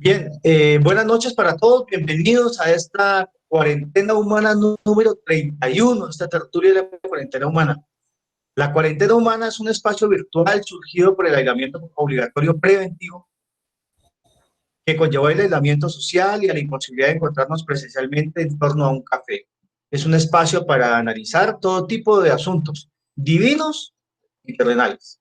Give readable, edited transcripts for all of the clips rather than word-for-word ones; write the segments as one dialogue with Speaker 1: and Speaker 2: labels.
Speaker 1: Bien, buenas noches para todos. Bienvenidos a esta cuarentena humana número 31, esta tertulia de la cuarentena humana. La cuarentena humana es un espacio virtual surgido por el aislamiento obligatorio preventivo que conllevó el aislamiento social y a la imposibilidad de encontrarnos presencialmente en torno a un café. Es un espacio para analizar todo tipo de asuntos, divinos y terrenales.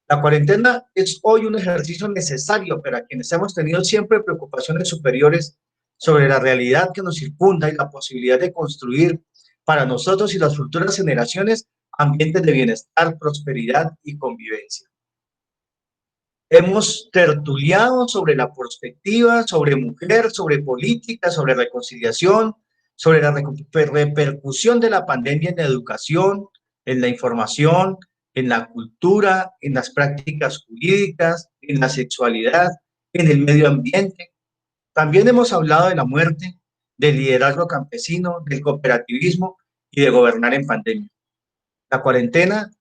Speaker 1: La cuarentena es hoy un ejercicio necesario para quienes hemos tenido siempre preocupaciones superiores sobre la realidad que nos circunda y la posibilidad de construir para nosotros y las futuras generaciones ambientes de bienestar, prosperidad y convivencia. Hemos tertuliado sobre la perspectiva, sobre mujer, sobre política, sobre reconciliación, sobre la repercusión de la pandemia en la educación, en la información, en la cultura, en las prácticas jurídicas, en la sexualidad, en el medio ambiente. También hemos hablado de la muerte, del liderazgo campesino, del cooperativismo y de gobernar en pandemia. La cuarentena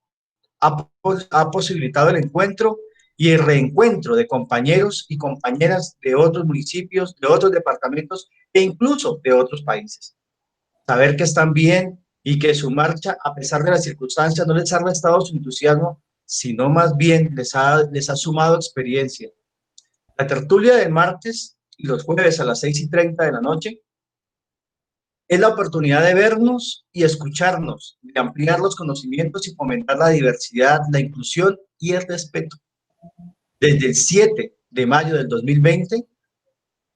Speaker 1: ha posibilitado el encuentro y el reencuentro de compañeros y compañeras de otros municipios, de otros departamentos e incluso de otros países. Saber que están bien y que su marcha, a pesar de las circunstancias, no les ha restado su entusiasmo, sino más bien les ha sumado experiencia. La tertulia del martes y los jueves a las 6:30 de la noche es la oportunidad de vernos y escucharnos, de ampliar los conocimientos y fomentar la diversidad, la inclusión y el respeto. Desde el 7 de mayo del 2020,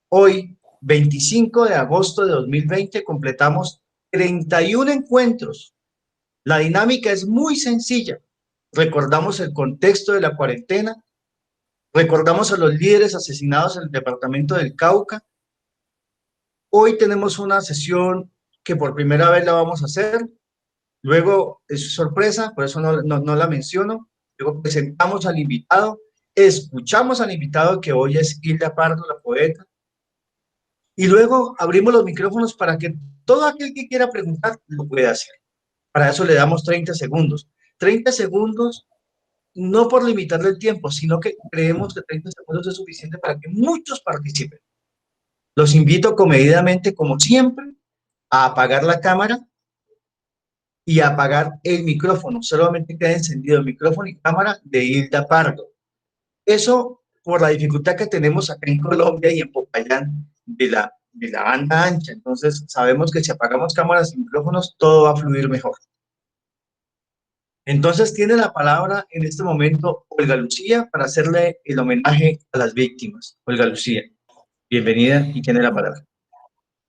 Speaker 1: hoy, 25 de agosto de 2020, completamos 31 encuentros. La dinámica es muy sencilla. Recordamos el contexto de la cuarentena, recordamos a los líderes asesinados en el departamento del Cauca. Hoy tenemos una sesión que por primera vez la vamos a hacer. Luego es sorpresa, por eso no la menciono. Luego presentamos al invitado, escuchamos al invitado que hoy es Hilda Pardo, la poeta, y luego abrimos los micrófonos para que todo aquel que quiera preguntar lo pueda hacer. Para eso le damos 30 segundos. 30 segundos, no por limitarle el tiempo, sino que creemos que 30 segundos es suficiente para que muchos participen. Los invito comedidamente, como siempre, a apagar la cámara y apagar el micrófono. Solamente queda encendido el micrófono y cámara de Hilda Pardo. Eso por la dificultad que tenemos acá en Colombia y en Popayán de la banda ancha. Entonces sabemos que si apagamos cámaras y micrófonos, todo va a fluir mejor. Entonces tiene la palabra en este momento Olga Lucía para hacerle el homenaje a las víctimas. Olga Lucía, bienvenida y tiene la palabra.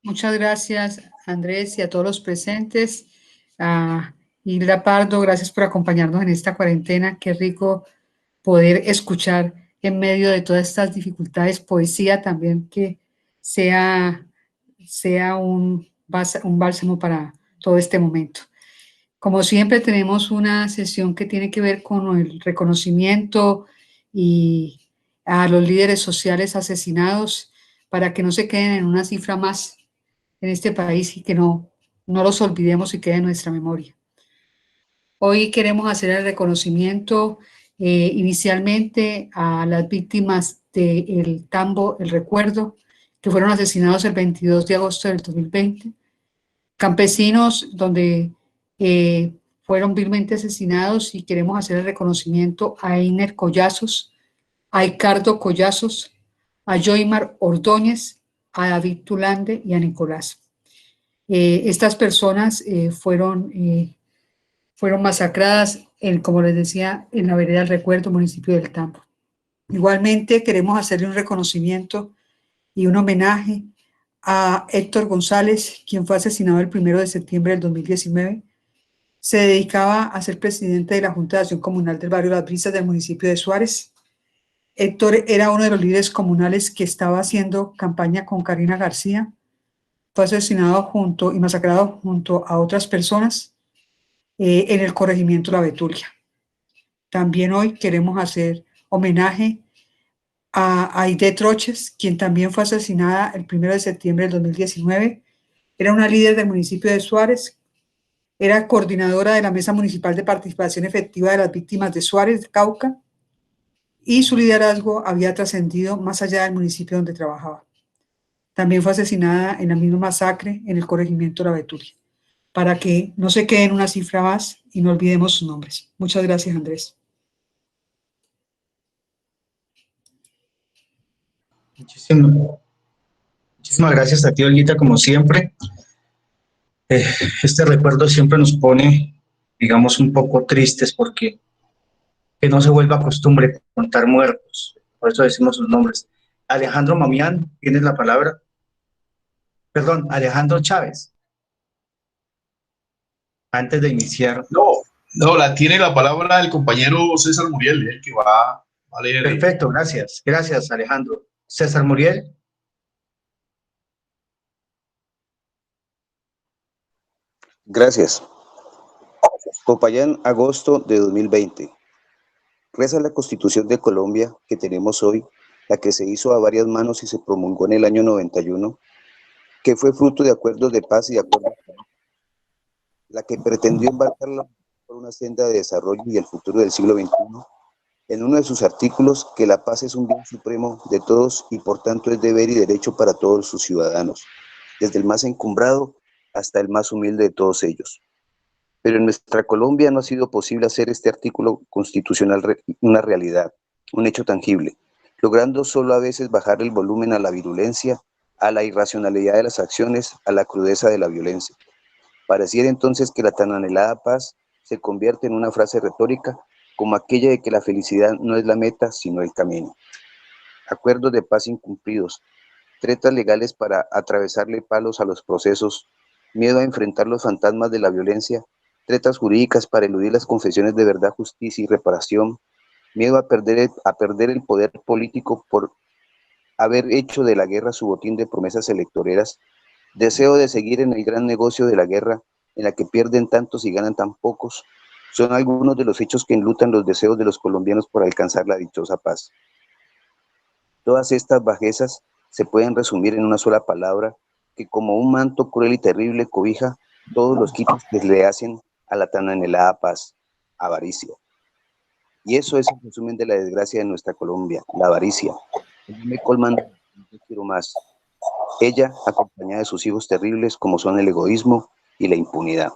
Speaker 2: Muchas gracias, Andrés, y a todos los presentes. Hilda Pardo, gracias por acompañarnos en esta cuarentena. Qué rico poder escuchar en medio de todas estas dificultades poesía también que sea un bálsamo para todo este momento. Como siempre, tenemos una sesión que tiene que ver con el reconocimiento y a los líderes sociales asesinados para que no se queden en una cifra más en este país y que no los olvidemos y quede en nuestra memoria. Hoy queremos hacer el reconocimiento inicialmente a las víctimas del Tambo, el Recuerdo, que fueron asesinados el 22 de agosto del 2020, campesinos donde fueron vilmente asesinados, y queremos hacer el reconocimiento a Einer Collazos, a Ricardo Collazos, a Joymar Ordóñez, a David Tulande y a Nicolás. Estas personas fueron masacradas, como les decía, en la vereda del Recuerdo, municipio del Tambo. Igualmente queremos hacerle un reconocimiento y un homenaje a Héctor González, quien fue asesinado el 1 de septiembre del 2019. Se dedicaba a ser presidente de la Junta de Acción Comunal del barrio Las Brisas del municipio de Suárez. Héctor era uno de los líderes comunales que estaba haciendo campaña con Karina García. Fue asesinado y masacrado junto a otras personas en el corregimiento La Betulia. También hoy queremos hacer homenaje a Aide Troches, quien también fue asesinada el 1 de septiembre del 2019. Era una líder del municipio de Suárez, era coordinadora de la Mesa Municipal de Participación Efectiva de las Víctimas de Suárez, de Cauca, y su liderazgo había trascendido más allá del municipio donde trabajaba. También fue asesinada en la misma masacre en el corregimiento La Betulia, para que no se quede en una cifra más y no olvidemos sus nombres. Muchas gracias, Andrés.
Speaker 1: Muchísimas gracias a ti, Olguita, como siempre. Este recuerdo siempre nos pone, digamos, un poco tristes porque que no se vuelva costumbre contar muertos. Por eso decimos sus nombres. Alejandro Mamián, tienes la palabra. Perdón, Alejandro Chávez. Antes de iniciar.
Speaker 3: No, no, tiene la palabra el compañero César Muriel, el que va a leer.
Speaker 1: Perfecto, gracias. Gracias, Alejandro. César Muriel.
Speaker 4: Gracias. Popayán, agosto de 2020. Reza la Constitución de Colombia que tenemos hoy, la que se hizo a varias manos y se promulgó en el año 91, que fue fruto de acuerdos de paz y de acuerdos, la que pretendió embarcarla por una senda de desarrollo y el futuro del siglo XXI, en uno de sus artículos que la paz es un bien supremo de todos y por tanto es deber y derecho para todos sus ciudadanos, desde el más encumbrado hasta el más humilde de todos ellos. Pero en nuestra Colombia no ha sido posible hacer este artículo constitucional una realidad, un hecho tangible, logrando solo a veces bajar el volumen a la virulencia, a la irracionalidad de las acciones, a la crudeza de la violencia. Pareciera entonces que la tan anhelada paz se convierte en una frase retórica como aquella de que la felicidad no es la meta, sino el camino. Acuerdos de paz incumplidos, tretas legales para atravesarle palos a los procesos, miedo a enfrentar los fantasmas de la violencia, tretas jurídicas para eludir las confesiones de verdad, justicia y reparación, miedo a perder el poder político por haber hecho de la guerra su botín de promesas electoreras, deseo de seguir en el gran negocio de la guerra, en la que pierden tantos y ganan tan pocos, son algunos de los hechos que enlutan los deseos de los colombianos por alcanzar la dichosa paz. Todas estas bajezas se pueden resumir en una sola palabra, que como un manto cruel y terrible cobija todos los quitos que le hacen a la tan anhelada paz: avaricia. Y eso es el resumen de la desgracia de nuestra Colombia, la avaricia. Me colman, no quiero más. Ella, acompañada de sus hijos terribles como son el egoísmo y la impunidad.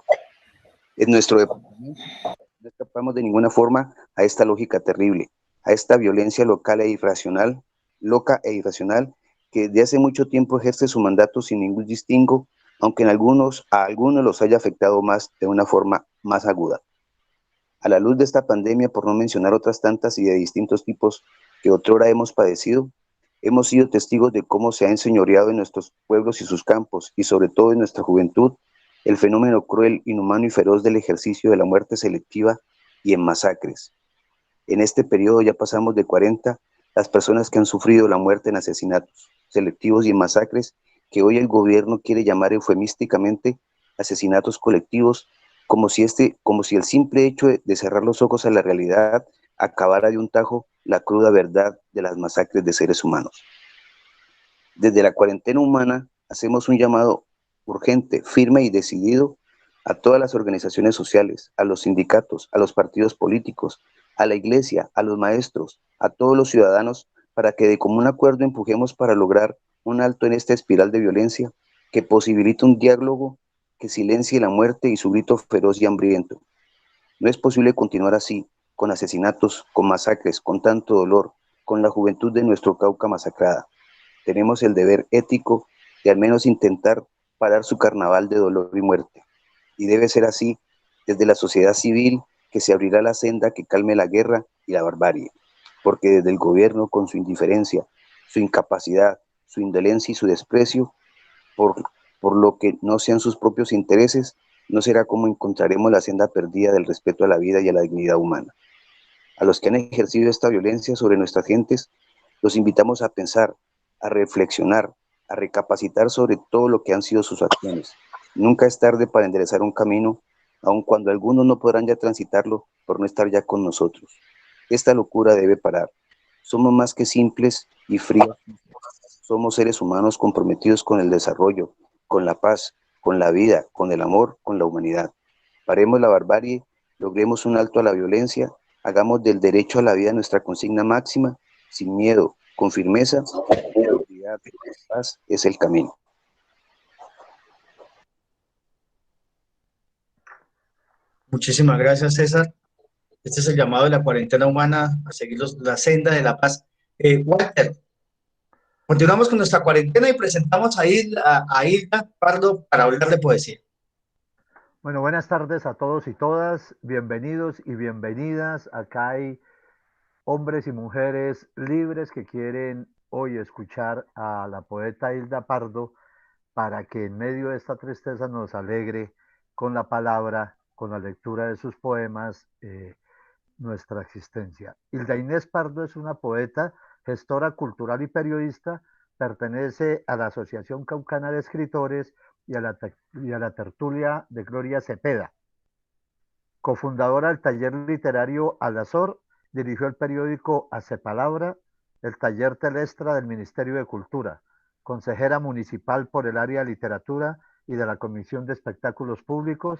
Speaker 4: En nuestro departamento no escapamos de ninguna forma a esta lógica terrible, a esta violencia local e irracional, loca e irracional, que desde hace mucho tiempo ejerce su mandato sin ningún distingo, aunque a algunos los haya afectado más de una forma más aguda. A la luz de esta pandemia, por no mencionar otras tantas y de distintos tipos que otrora hemos padecido, hemos sido testigos de cómo se ha enseñoreado en nuestros pueblos y sus campos, y sobre todo en nuestra juventud, el fenómeno cruel, inhumano y feroz del ejercicio de la muerte selectiva y en masacres. En este periodo ya pasamos de 40 las personas que han sufrido la muerte en asesinatos selectivos y en masacres que hoy el gobierno quiere llamar eufemísticamente asesinatos colectivos, como si el simple hecho de cerrar los ojos a la realidad acabara de un tajo la cruda verdad de las masacres de seres humanos. Desde la cuarentena humana hacemos un llamado urgente, firme y decidido a todas las organizaciones sociales, a los sindicatos, a los partidos políticos, a la iglesia, a los maestros, a todos los ciudadanos, para que de común acuerdo empujemos para lograr un alto en esta espiral de violencia que posibilita un diálogo que silencie la muerte y su grito feroz y hambriento. No es posible continuar así, con asesinatos, con masacres, con tanto dolor, con la juventud de nuestro Cauca masacrada. Tenemos el deber ético de al menos intentar parar su carnaval de dolor y muerte. Y debe ser así desde la sociedad civil, que se abrirá la senda que calme la guerra y la barbarie, porque desde el gobierno, con su indiferencia, su incapacidad, su indolencia y su desprecio por lo que no sean sus propios intereses, no será como encontraremos la senda perdida del respeto a la vida y a la dignidad humana. A los que han ejercido esta violencia sobre nuestras gentes, los invitamos a pensar, a reflexionar, a recapacitar sobre todo lo que han sido sus acciones. Nunca es tarde para enderezar un camino, aun cuando algunos no podrán ya transitarlo por no estar ya con nosotros. Esta locura debe parar. Somos más que simples y fríos. Somos seres humanos comprometidos con el desarrollo, con la paz, con la vida, con el amor, con la humanidad. Paremos la barbarie, logremos un alto a la violencia Hagamos del derecho a la vida nuestra consigna máxima, sin miedo, con firmeza, la paz es el camino.
Speaker 1: Muchísimas gracias, César. Este es el llamado de la cuarentena humana a seguir la senda de la paz. Walter, continuamos con nuestra cuarentena y presentamos a Hilda Pardo para hablar de poesía.
Speaker 5: Bueno, buenas tardes a todos y todas. Bienvenidos y bienvenidas. Acá hay hombres y mujeres libres que quieren hoy escuchar a la poeta Hilda Pardo para que en medio de esta tristeza nos alegre con la palabra, con la lectura de sus poemas, nuestra existencia. Hilda Inés Pardo es una poeta, gestora cultural y periodista, pertenece a la Asociación Caucana de Escritores y a la tertulia de Gloria Cepeda. Cofundadora del taller literario Alazor, dirigió el periódico Hace Palabra, el taller Telestra del Ministerio de Cultura, consejera municipal por el área de literatura y de la Comisión de Espectáculos Públicos.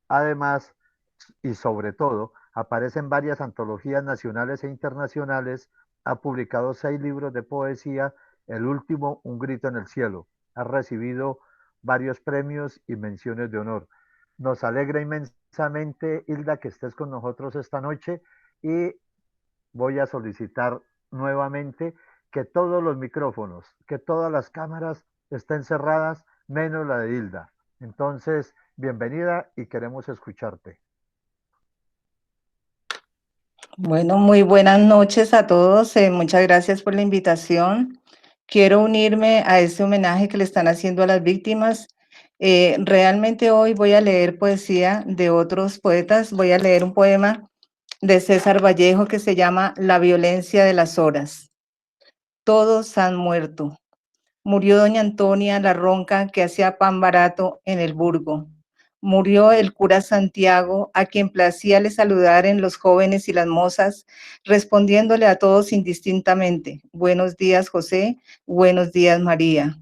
Speaker 5: Además, y sobre todo, aparece en varias antologías nacionales e internacionales, ha publicado 6 libros de poesía, el último, Un grito en el cielo. Ha recibido varios premios y menciones de honor. Nos alegra inmensamente, Hilda, que estés con nosotros esta noche y voy a solicitar nuevamente que todos los micrófonos, que todas las cámaras estén cerradas, menos la de Hilda. Entonces, bienvenida y queremos escucharte.
Speaker 6: Bueno, muy buenas noches a todos. Muchas gracias por la invitación. Quiero unirme a este homenaje que le están haciendo a las víctimas. Realmente hoy voy a leer poesía de otros poetas. Voy a leer un poema de César Vallejo que se llama La violencia de las horas. Todos han muerto. Murió doña Antonia la ronca que hacía pan barato en el burgo. Murió el cura Santiago, a quien placía le saludar en los jóvenes y las mozas, respondiéndole a todos indistintamente, buenos días José, buenos días María.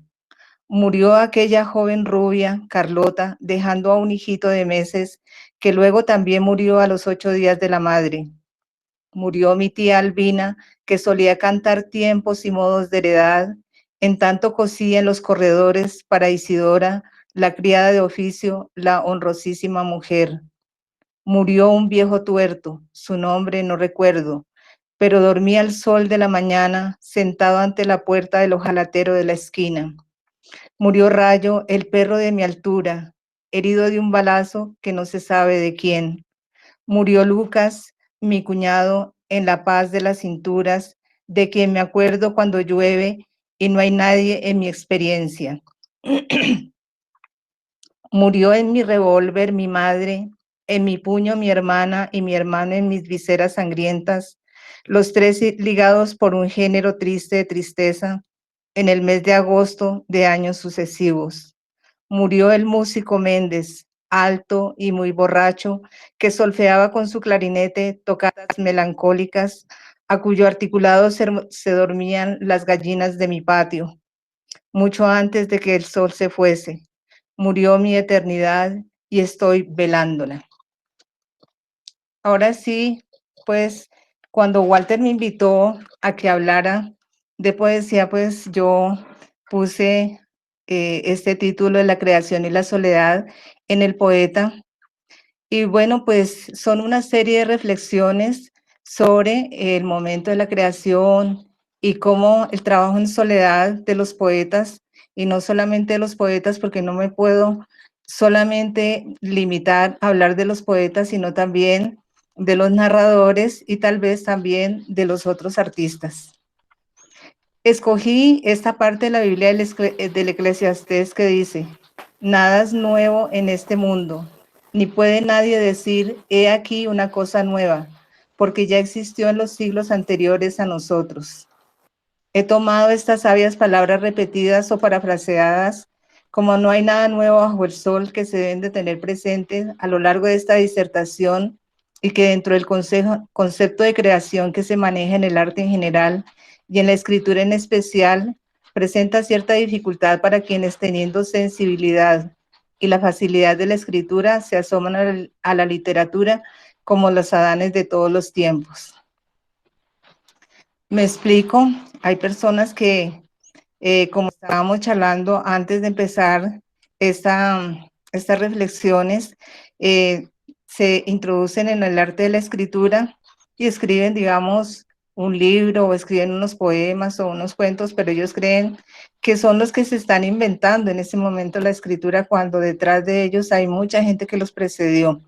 Speaker 6: Murió aquella joven rubia, Carlota, dejando a un hijito de meses, que luego también murió a los 8 días de la madre. Murió mi tía Albina, que solía cantar tiempos y modos de heredad, en tanto cosía en los corredores para Isidora, la criada de oficio, la honrosísima mujer. Murió un viejo tuerto, su nombre no recuerdo, pero dormía al sol de la mañana, sentado ante la puerta del ojalatero de la esquina. Murió Rayo, el perro de mi altura, herido de un balazo que no se sabe de quién. Murió Lucas, mi cuñado, en la paz de las cinturas, de quien me acuerdo cuando llueve y no hay nadie en mi experiencia. Murió en mi revólver mi madre, en mi puño mi hermana y mi hermano en mis viseras sangrientas, los 3 ligados por un género triste de tristeza, en el mes de agosto de años sucesivos. Murió el músico Méndez, alto y muy borracho, que solfeaba con su clarinete tocadas melancólicas, a cuyo articulado se dormían las gallinas de mi patio, mucho antes de que el sol se fuese. Murió mi eternidad y estoy velándola. Ahora sí, pues, cuando Walter me invitó a que hablara de poesía, pues yo puse este título de La creación y la soledad en el poeta. Y bueno, pues son una serie de reflexiones sobre el momento de la creación y cómo el trabajo en soledad de los poetas, y no solamente de los poetas, porque no me puedo solamente limitar a hablar de los poetas, sino también de los narradores y tal vez también de los otros artistas. Escogí esta parte de la Biblia del Eclesiastés que dice, nada es nuevo en este mundo, ni puede nadie decir, he aquí una cosa nueva, porque ya existió en los siglos anteriores a nosotros. He tomado estas sabias palabras repetidas o parafraseadas, como no hay nada nuevo bajo el sol que se deben de tener presentes a lo largo de esta disertación y que dentro del concepto de creación que se maneja en el arte en general y en la escritura en especial, presenta cierta dificultad para quienes teniendo sensibilidad y la facilidad de la escritura se asoman a la literatura como los Adanes de todos los tiempos. Me explico, hay personas que, como estábamos charlando antes de empezar estas reflexiones, se introducen en el arte de la escritura y escriben, digamos, un libro o escriben unos poemas o unos cuentos, pero ellos creen que son los que se están inventando en ese momento la escritura, cuando detrás de ellos hay mucha gente que los precedió.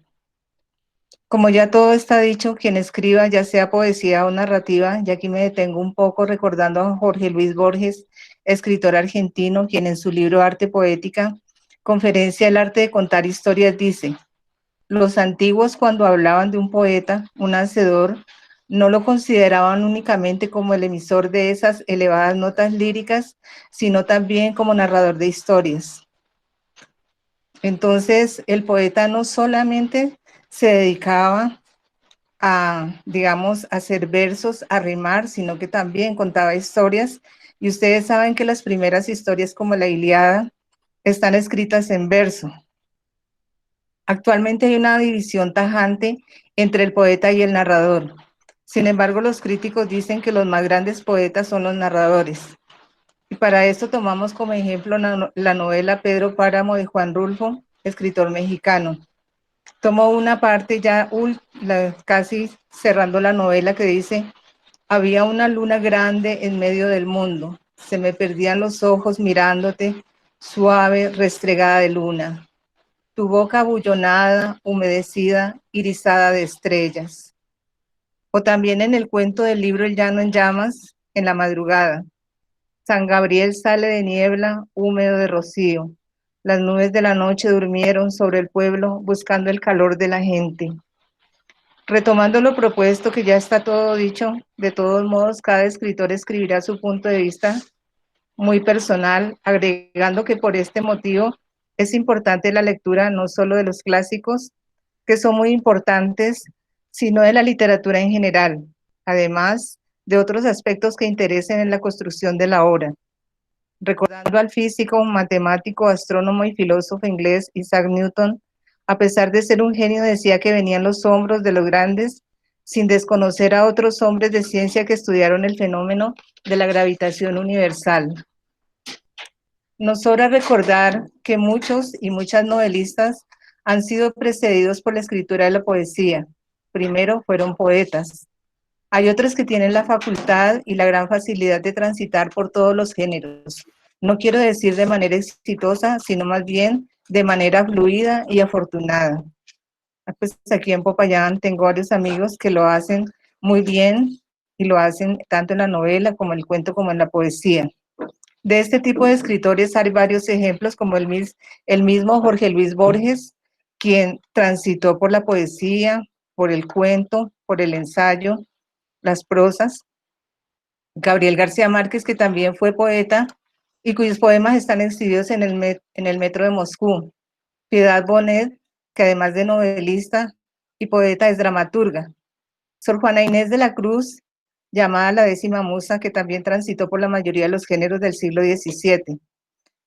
Speaker 6: Como ya todo está dicho, quien escriba, ya sea poesía o narrativa, y aquí me detengo un poco recordando a Jorge Luis Borges, escritor argentino, quien en su libro Arte Poética, Conferencia El arte de contar historias, dice: los antiguos, cuando hablaban de un poeta, un hacedor, no lo consideraban únicamente como el emisor de esas elevadas notas líricas, sino también como narrador de historias. Entonces, el poeta no solamente se dedicaba a, digamos, a hacer versos, a rimar, sino que también contaba historias. Y ustedes saben que las primeras historias, como la Ilíada, están escritas en verso. Actualmente hay una división tajante entre el poeta y el narrador. Sin embargo, los críticos dicen que los más grandes poetas son los narradores. Y para esto tomamos como ejemplo la novela Pedro Páramo de Juan Rulfo, escritor mexicano. Tomo una parte ya casi cerrando la novela, que dice: había una luna grande en medio del mundo, se me perdían los ojos mirándote, suave, restregada de luna. Tu boca abullonada, humedecida, irisada de estrellas. O también en el cuento del libro El llano en llamas, en la madrugada. San Gabriel sale de niebla, húmedo de rocío. Las nubes de la noche durmieron sobre el pueblo, buscando el calor de la gente. Retomando lo propuesto, que ya está todo dicho, de todos modos, cada escritor escribirá su punto de vista muy personal, agregando que por este motivo es importante la lectura no solo de los clásicos, que son muy importantes, sino de la literatura en general, además de otros aspectos que interesen en la construcción de la obra. Recordando al físico, matemático, astrónomo y filósofo inglés Isaac Newton, a pesar de ser un genio, decía que venían los hombros de los grandes, sin desconocer a otros hombres de ciencia que estudiaron el fenómeno de la gravitación universal. Nos sobra recordar que muchos y muchas novelistas han sido precedidos por la escritura de la poesía. Primero fueron poetas. Hay otros que tienen la facultad y la gran facilidad de transitar por todos los géneros. No quiero decir de manera exitosa, sino más bien de manera fluida y afortunada. Pues aquí en Popayán tengo varios amigos que lo hacen muy bien y lo hacen tanto en la novela como en el cuento como en la poesía. De este tipo de escritores hay varios ejemplos, como el mismo Jorge Luis Borges, quien transitó por la poesía, por el cuento, por el ensayo, las prosas. Gabriel García Márquez, que también fue poeta y cuyos poemas están exhibidos en el Metro de Moscú. Piedad Bonet, que además de novelista y poeta es dramaturga. Sor Juana Inés de la Cruz, llamada la 10ª musa, que también transitó por la mayoría de los géneros del siglo XVII.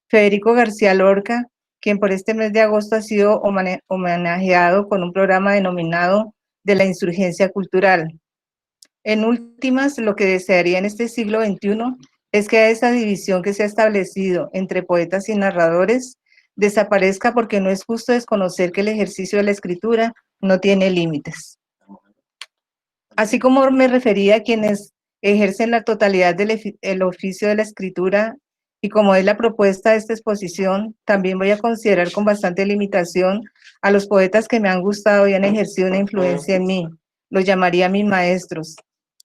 Speaker 6: Federico García Lorca, quien por este mes de agosto ha sido homenajeado con un programa denominado de la insurgencia cultural. En últimas, lo que desearía en este siglo XXI es que esa división que se ha establecido entre poetas y narradores desaparezca, porque no es justo desconocer que el ejercicio de la escritura no tiene límites. Así como me refería a quienes ejercen la totalidad del oficio de la escritura, y como es la propuesta de esta exposición, también voy a considerar con bastante limitación a los poetas que me han gustado y han ejercido una influencia en mí. Los llamaría mis maestros.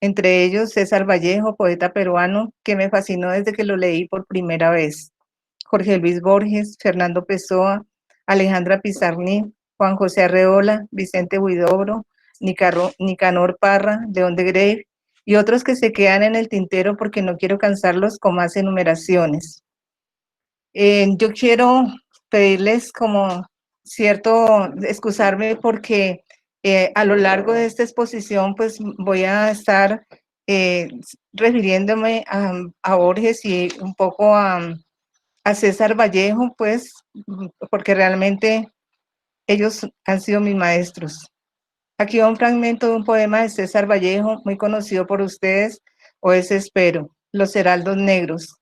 Speaker 6: Entre ellos, César Vallejo, poeta peruano, que me fascinó desde que lo leí por primera vez. Jorge Luis Borges, Fernando Pessoa, Alejandra Pizarnik, Juan José Arreola, Vicente Huidobro, Nicanor Parra, León de Grave, y otros que se quedan en el tintero porque no quiero cansarlos con más enumeraciones. Yo quiero pedirles como excusarme porque a lo largo de esta exposición pues voy a estar refiriéndome a Borges y un poco a César Vallejo, pues porque realmente ellos han sido mis maestros. Aquí va un fragmento de un poema de César Vallejo, muy conocido por ustedes, o ese espero, Los heraldos negros.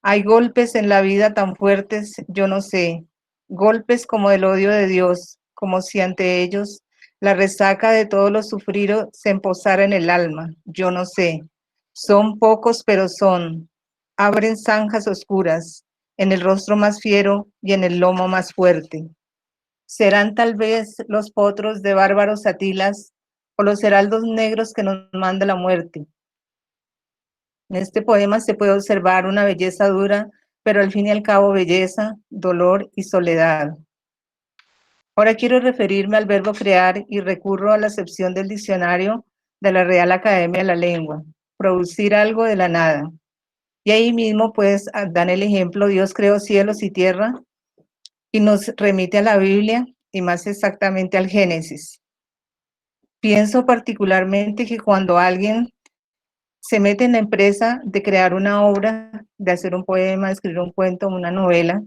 Speaker 6: Hay golpes en la vida tan fuertes, yo no sé, golpes como el odio de Dios, como si ante ellos la resaca de todo lo sufrido se emposara en el alma, yo no sé. Son pocos, pero son. Abren zanjas oscuras, en el rostro más fiero y en el lomo más fuerte. Serán tal vez los potros de bárbaros atilas o los heraldos negros que nos manda la muerte. En este poema se puede observar una belleza dura, pero al fin y al cabo belleza, dolor y soledad. Ahora quiero referirme al verbo crear y recurro a la acepción del diccionario de la Real Academia de la Lengua, producir algo de la nada. Y ahí mismo pues dan el ejemplo, Dios creó cielos y tierra y nos remite a la Biblia y más exactamente al Génesis. Pienso particularmente que cuando alguien se mete en la empresa de crear una obra, de hacer un poema, de escribir un cuento, una novela,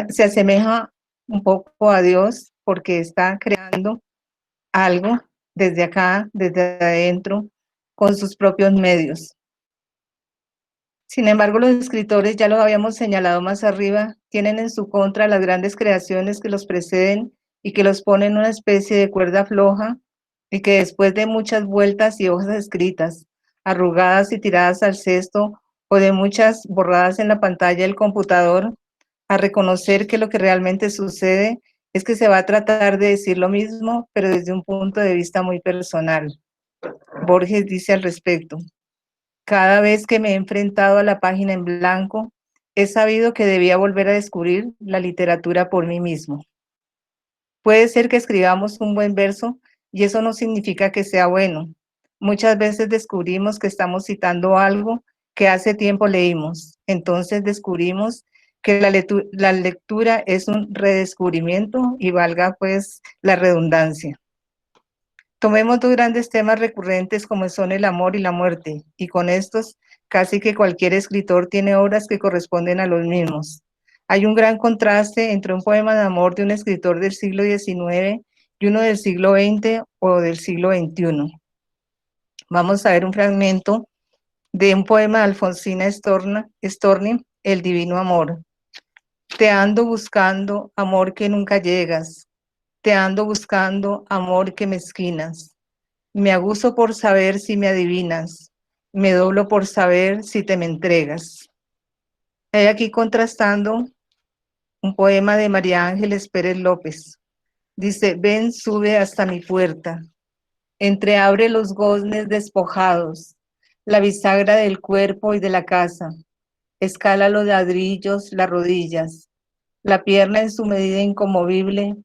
Speaker 6: se asemeja un poco a Dios porque está creando algo desde acá, desde adentro, con sus propios medios. Sin embargo, los escritores, ya lo habíamos señalado más arriba, tienen en su contra las grandes creaciones que los preceden y que los ponen en una especie de cuerda floja y que después de muchas vueltas y hojas escritas, arrugadas y tiradas al cesto o de muchas borradas en la pantalla del computador, a reconocer que lo que realmente sucede es que se va a tratar de decir lo mismo, pero desde un punto de vista muy personal. Borges dice al respecto: cada vez que me he enfrentado a la página en blanco, he sabido que debía volver a descubrir la literatura por mí mismo. Puede ser que escribamos un buen verso y eso no significa que sea bueno. Muchas veces descubrimos que estamos citando algo que hace tiempo leímos. Entonces descubrimos que la lectura es un redescubrimiento y valga pues la redundancia. Tomemos dos grandes temas recurrentes como son el amor y la muerte, y con estos casi que cualquier escritor tiene obras que corresponden a los mismos. Hay un gran contraste entre un poema de amor de un escritor del siglo XIX y uno del siglo XX o del siglo XXI. Vamos a ver un fragmento de un poema de Alfonsina Storni, El Divino Amor. Te ando buscando, amor que nunca llegas. Te ando buscando, amor que me esquinas. Me aguzo por saber si me adivinas, me doblo por saber si te me entregas. Hay aquí contrastando un poema de María Ángeles Pérez López. Dice: ven, sube hasta mi puerta, entreabre los goznes despojados, la bisagra del cuerpo y de la casa, escala los ladrillos, las rodillas, la pierna en su medida inconmovible,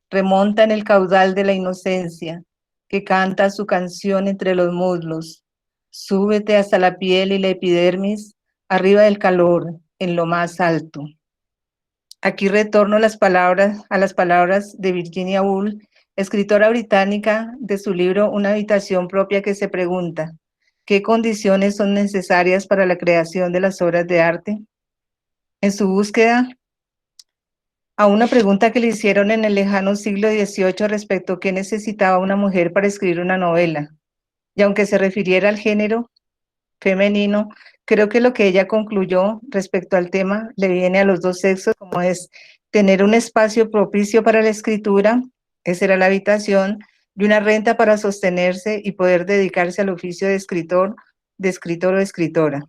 Speaker 6: remonta en el caudal de la inocencia, que canta su canción entre los muslos. Súbete hasta la piel y la epidermis, arriba del calor, en lo más alto. Aquí retorno a las palabras de Virginia Woolf, escritora británica, de su libro Una habitación propia, que se pregunta: ¿qué condiciones son necesarias para la creación de las obras de arte? En su búsqueda a una pregunta que le hicieron en el lejano siglo XVIII respecto a qué necesitaba una mujer para escribir una novela. Y aunque se refiriera al género femenino, creo que lo que ella concluyó respecto al tema le viene a los dos sexos, como es tener un espacio propicio para la escritura, esa era la habitación, y una renta para sostenerse y poder dedicarse al oficio de escritor o escritora.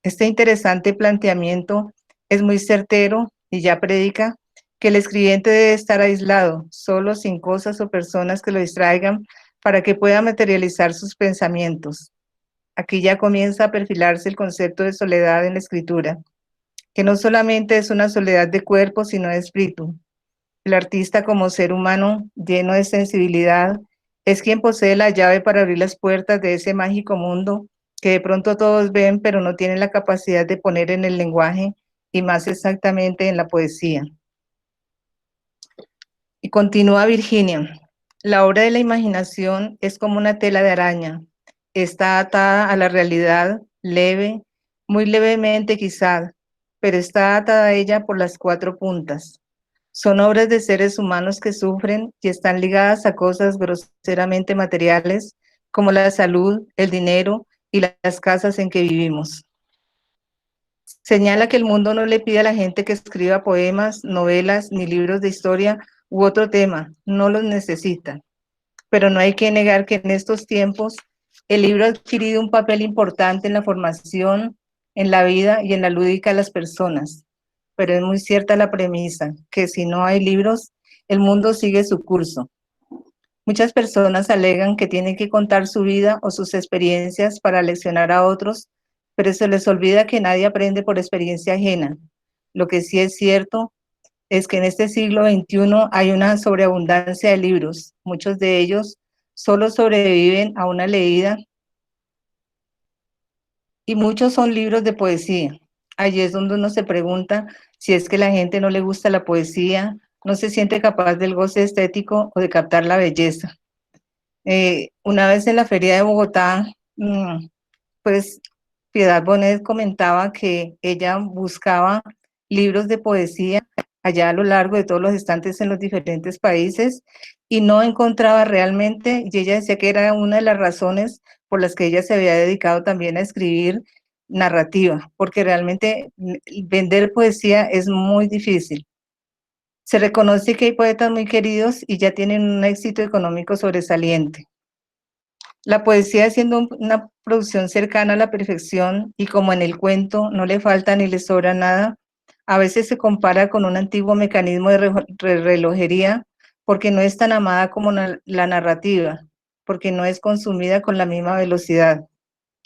Speaker 6: Este interesante planteamiento es muy certero y ya predica que el escribiente debe estar aislado, solo, sin cosas o personas que lo distraigan, para que pueda materializar sus pensamientos. Aquí ya comienza a perfilarse el concepto de soledad en la escritura, que no solamente es una soledad de cuerpo, sino de espíritu. El artista, como ser humano lleno de sensibilidad, es quien posee la llave para abrir las puertas de ese mágico mundo que de pronto todos ven, pero no tienen la capacidad de poner en el lenguaje y más exactamente en la poesía. Y continúa Virginia: la obra de la imaginación es como una tela de araña, está atada a la realidad, leve, muy levemente quizá, pero está atada a ella por las cuatro puntas. Son obras de seres humanos que sufren y están ligadas a cosas groseramente materiales como la salud, el dinero y las casas en que vivimos. Señala que el mundo no le pide a la gente que escriba poemas, novelas ni libros de historia u otro tema, no los necesita. Pero no hay que negar que en estos tiempos el libro ha adquirido un papel importante en la formación, en la vida y en la lúdica de las personas. Pero es muy cierta la premisa, que si no hay libros, el mundo sigue su curso. Muchas personas alegan que tienen que contar su vida o sus experiencias para leccionar a otros, pero se les olvida que nadie aprende por experiencia ajena. Lo que sí es cierto es que en este siglo XXI hay una sobreabundancia de libros. Muchos de ellos solo sobreviven a una leída y muchos son libros de poesía. Allí es donde uno se pregunta si es que la gente no le gusta la poesía, no se siente capaz del goce estético o de captar la belleza. Una vez en la feria de Bogotá, pues Piedad Bonet comentaba que ella buscaba libros de poesía allá a lo largo de todos los estantes en los diferentes países y no encontraba realmente, y ella decía que era una de las razones por las que ella se había dedicado también a escribir narrativa, porque realmente vender poesía es muy difícil. Se reconoce que hay poetas muy queridos y ya tienen un éxito económico sobresaliente. La poesía siendo una producción cercana a la perfección y como en el cuento no le falta ni le sobra nada, a veces se compara con un antiguo mecanismo de relojería porque no es tan amada como la narrativa, porque no es consumida con la misma velocidad.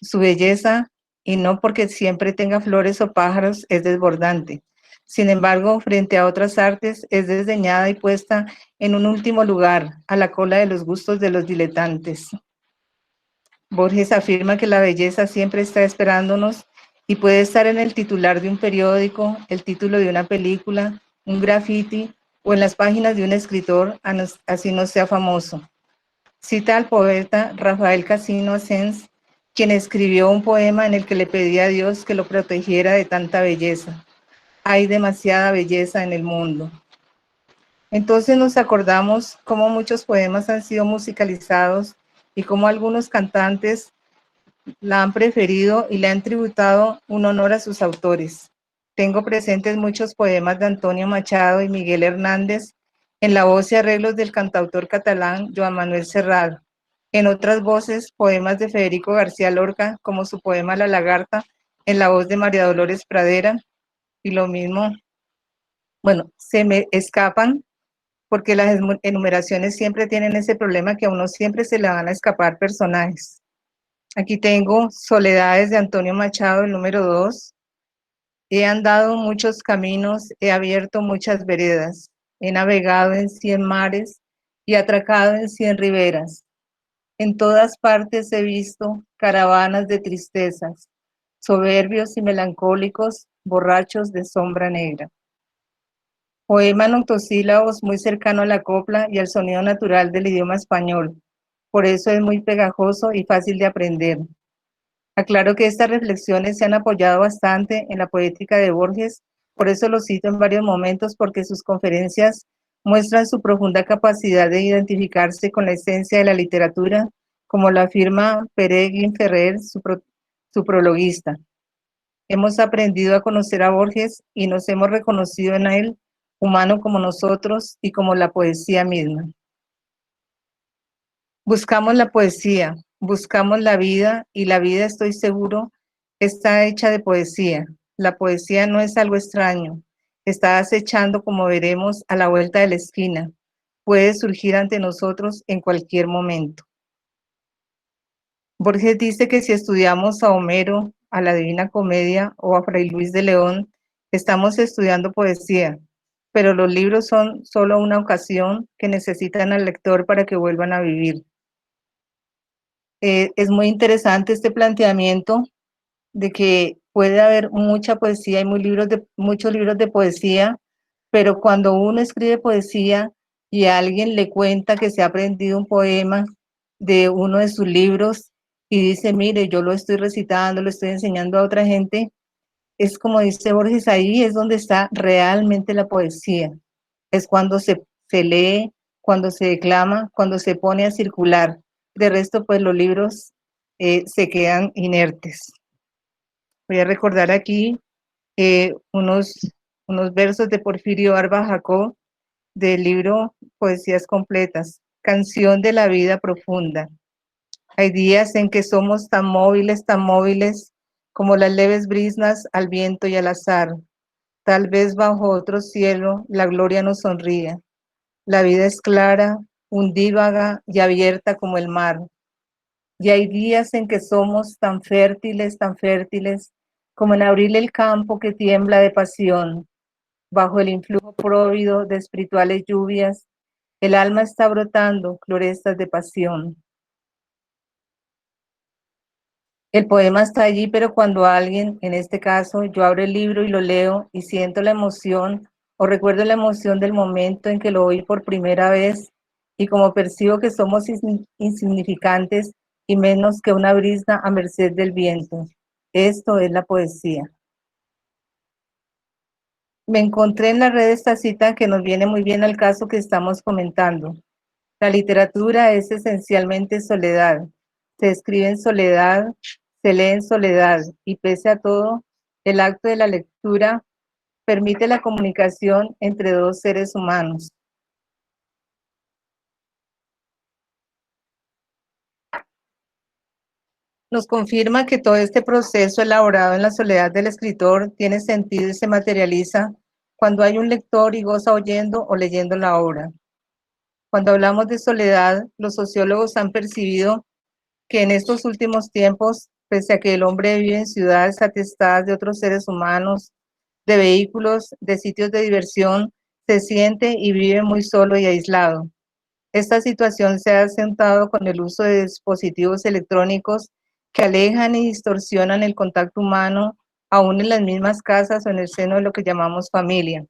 Speaker 6: Su belleza, y no porque siempre tenga flores o pájaros, es desbordante. Sin embargo, frente a otras artes, es desdeñada y puesta en un último lugar, a la cola de los gustos de los diletantes. Borges afirma que la belleza siempre está esperándonos y puede estar en el titular de un periódico, el título de una película, un graffiti o en las páginas de un escritor, así no sea famoso. Cita al poeta Rafael Casino Asens, quien escribió un poema en el que le pedía a Dios que lo protegiera de tanta belleza. Hay demasiada belleza en el mundo. Entonces nos acordamos cómo muchos poemas han sido musicalizados y cómo algunos cantantes la han preferido y le han tributado un honor a sus autores. Tengo presentes muchos poemas de Antonio Machado y Miguel Hernández en la voz y arreglos del cantautor catalán Joan Manuel Serrat. En otras voces, poemas de Federico García Lorca, como su poema La Lagarta, en la voz de María Dolores Pradera, y lo mismo, bueno, se me escapan porque las enumeraciones siempre tienen ese problema que a uno siempre se le van a escapar personajes. Aquí tengo Soledades de Antonio Machado, el número 2. He andado muchos caminos, he abierto muchas veredas, he navegado en 100 mares y atracado en 100 riberas. En todas partes he visto caravanas de tristezas, soberbios y melancólicos, borrachos de sombra negra. Poema en octosílabos muy cercano a la copla y al sonido natural del idioma español. Por eso es muy pegajoso y fácil de aprender. Aclaro que estas reflexiones se han apoyado bastante en la poética de Borges, por eso lo cito en varios momentos, porque sus conferencias muestran su profunda capacidad de identificarse con la esencia de la literatura, como lo afirma Peregrine Ferrer, su prologuista. Hemos aprendido a conocer a Borges y nos hemos reconocido en él, humano como nosotros y como la poesía misma. Buscamos la poesía, buscamos la vida y la vida, estoy seguro, está hecha de poesía. La poesía no es algo extraño, está acechando, como veremos, a la vuelta de la esquina. Puede surgir ante nosotros en cualquier momento. Borges dice que si estudiamos a Homero, a la Divina Comedia o a Fray Luis de León, estamos estudiando poesía, pero los libros son solo una ocasión que necesitan al lector para que vuelvan a vivir. Es muy interesante este planteamiento de que puede haber mucha poesía y muchos libros de poesía, pero cuando uno escribe poesía y a alguien le cuenta que se ha aprendido un poema de uno de sus libros y dice, mire, yo lo estoy recitando, lo estoy enseñando a otra gente, es como dice Borges, ahí es donde está realmente la poesía. es cuando se lee, cuando se declama, cuando se pone a circular. De resto, pues los libros se quedan inertes. Voy a recordar aquí unos versos de Porfirio Barba Jacob del libro Poesías Completas, Canción de la Vida Profunda. Hay días en que somos tan móviles, como las leves brisnas al viento y al azar. Tal vez bajo otro cielo la gloria nos sonría. La vida es clara, undívaga y abierta como el mar. Y hay días en que somos tan fértiles, como en abril el campo que tiembla de pasión. Bajo el influjo próvido de espirituales lluvias, el alma está brotando florestas de pasión. El poema está allí, pero cuando alguien, en este caso, yo abro el libro y lo leo y siento la emoción o recuerdo la emoción del momento en que lo oí por primera vez y como percibo que somos insignificantes y menos que una brisna a merced del viento. Esto es la poesía. Me encontré en la red esta cita que nos viene muy bien al caso que estamos comentando. La literatura es esencialmente soledad. Se escribe en soledad, se lee en soledad y pese a todo, el acto de la lectura permite la comunicación entre dos seres humanos. Nos confirma que todo este proceso elaborado en la soledad del escritor tiene sentido y se materializa cuando hay un lector y goza oyendo o leyendo la obra. Cuando hablamos de soledad, los sociólogos han percibido que en estos últimos tiempos, pese a que el hombre vive en ciudades atestadas de otros seres humanos, de vehículos, de sitios de diversión, se siente y vive muy solo y aislado. Esta situación se ha acentuado con el uso de dispositivos electrónicos que alejan y distorsionan el contacto humano, aún en las mismas casas o en el seno de lo que llamamos familia.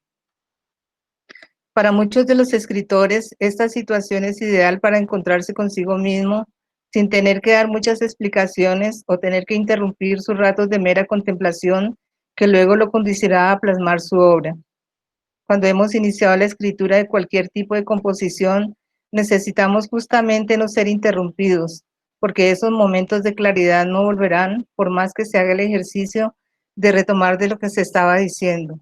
Speaker 6: Para muchos de los escritores, esta situación es ideal para encontrarse consigo mismo, sin tener que dar muchas explicaciones o tener que interrumpir sus ratos de mera contemplación, que luego lo conducirá a plasmar su obra. Cuando hemos iniciado la escritura de cualquier tipo de composición, necesitamos justamente no ser interrumpidos, porque esos momentos de claridad no volverán, por más que se haga el ejercicio de retomar de lo que se estaba diciendo.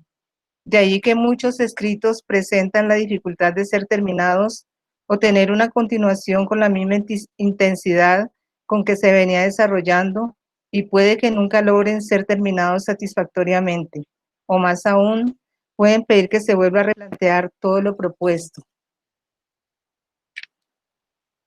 Speaker 6: De ahí que muchos escritos presentan la dificultad de ser terminados o tener una continuación con la misma intensidad con que se venía desarrollando y puede que nunca logren ser terminados satisfactoriamente, o más aún, pueden pedir que se vuelva a replantear todo lo propuesto.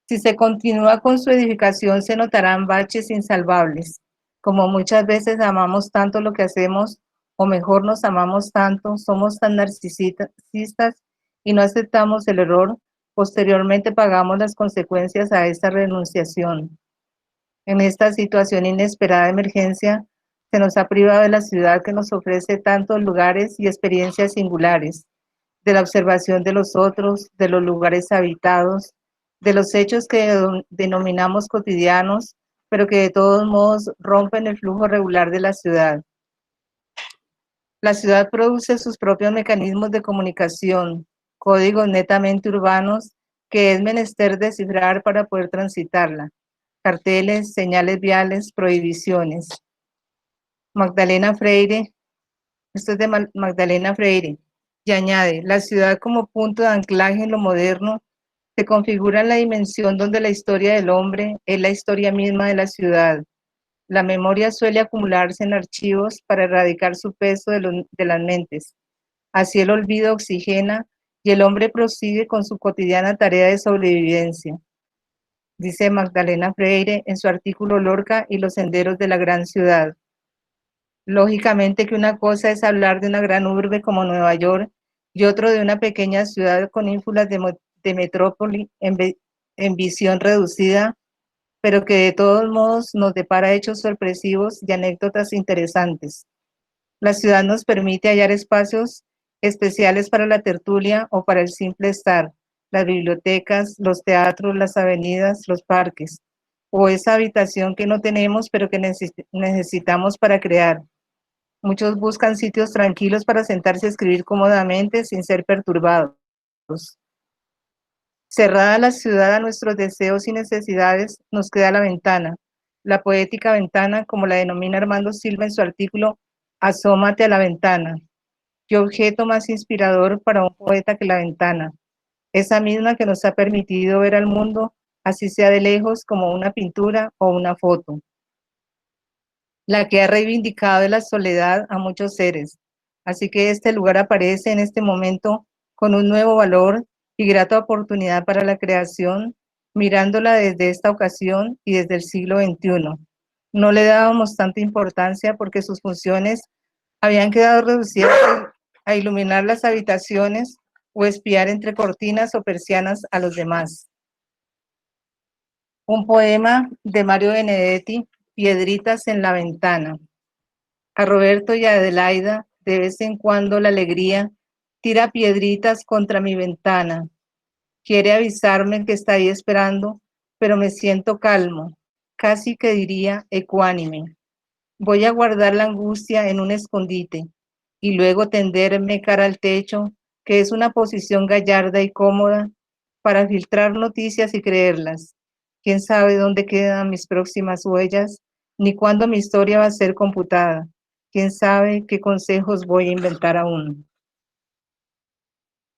Speaker 6: Si se continúa con su edificación, se notarán baches insalvables. Como muchas veces amamos tanto lo que hacemos, o mejor nos amamos tanto, somos tan narcisistas y no aceptamos el error, posteriormente pagamos las consecuencias a esta renunciación. En esta situación inesperada de emergencia, se nos ha privado de la ciudad que nos ofrece tantos lugares y experiencias singulares, de la observación de los otros, de los lugares habitados, de los hechos que denominamos cotidianos, pero que de todos modos rompen el flujo regular de la ciudad. La ciudad produce sus propios mecanismos de comunicación, códigos netamente urbanos que es menester descifrar para poder transitarla, carteles, señales viales, prohibiciones. Magdalena Freire, esto es de Magdalena Freire, y añade, la ciudad como punto de anclaje en lo moderno se configura en la dimensión donde la historia del hombre es la historia misma de la ciudad. La memoria suele acumularse en archivos para erradicar su peso de las mentes. Así el olvido oxigena y el hombre prosigue con su cotidiana tarea de sobrevivencia. Dice Magdalena Freire en su artículo Lorca y los senderos de la gran ciudad. Lógicamente que una cosa es hablar de una gran urbe como Nueva York y otro de una pequeña ciudad con ínfulas de metrópoli en visión reducida, pero que de todos modos nos depara hechos sorpresivos y anécdotas interesantes. La ciudad nos permite hallar espacios especiales para la tertulia o para el simple estar, las bibliotecas, los teatros, las avenidas, los parques, o esa habitación que no tenemos pero que necesitamos para crear. Muchos buscan sitios tranquilos para sentarse a escribir cómodamente sin ser perturbados. nosotros. Cerrada la ciudad a nuestros deseos y necesidades, nos queda la ventana, la poética ventana, como la denomina Armando Silva en su artículo Asómate a la ventana. ¿Qué objeto más inspirador para un poeta que la ventana? Esa misma que nos ha permitido ver al mundo, así sea de lejos, como una pintura o una foto. La que ha reivindicado de la soledad a muchos seres. Así que este lugar aparece en este momento con un nuevo valor y grata oportunidad para la creación, mirándola desde esta ocasión y desde el siglo XXI. No le dábamos tanta importancia porque sus funciones habían quedado reducidas a iluminar las habitaciones o espiar entre cortinas o persianas a los demás. Un poema de Mario Benedetti, Piedritas en la ventana. A Roberto y a Adelaida, de vez en cuando la alegría tira piedritas contra mi ventana. Quiere avisarme que está ahí esperando, pero me siento calmo, casi que diría ecuánime. Voy a guardar la angustia en un escondite y luego tenderme cara al techo, que es una posición gallarda y cómoda, para filtrar noticias y creerlas. ¿Quién sabe dónde quedan mis próximas huellas, ni cuándo mi historia va a ser computada? ¿Quién sabe qué consejos voy a inventar aún?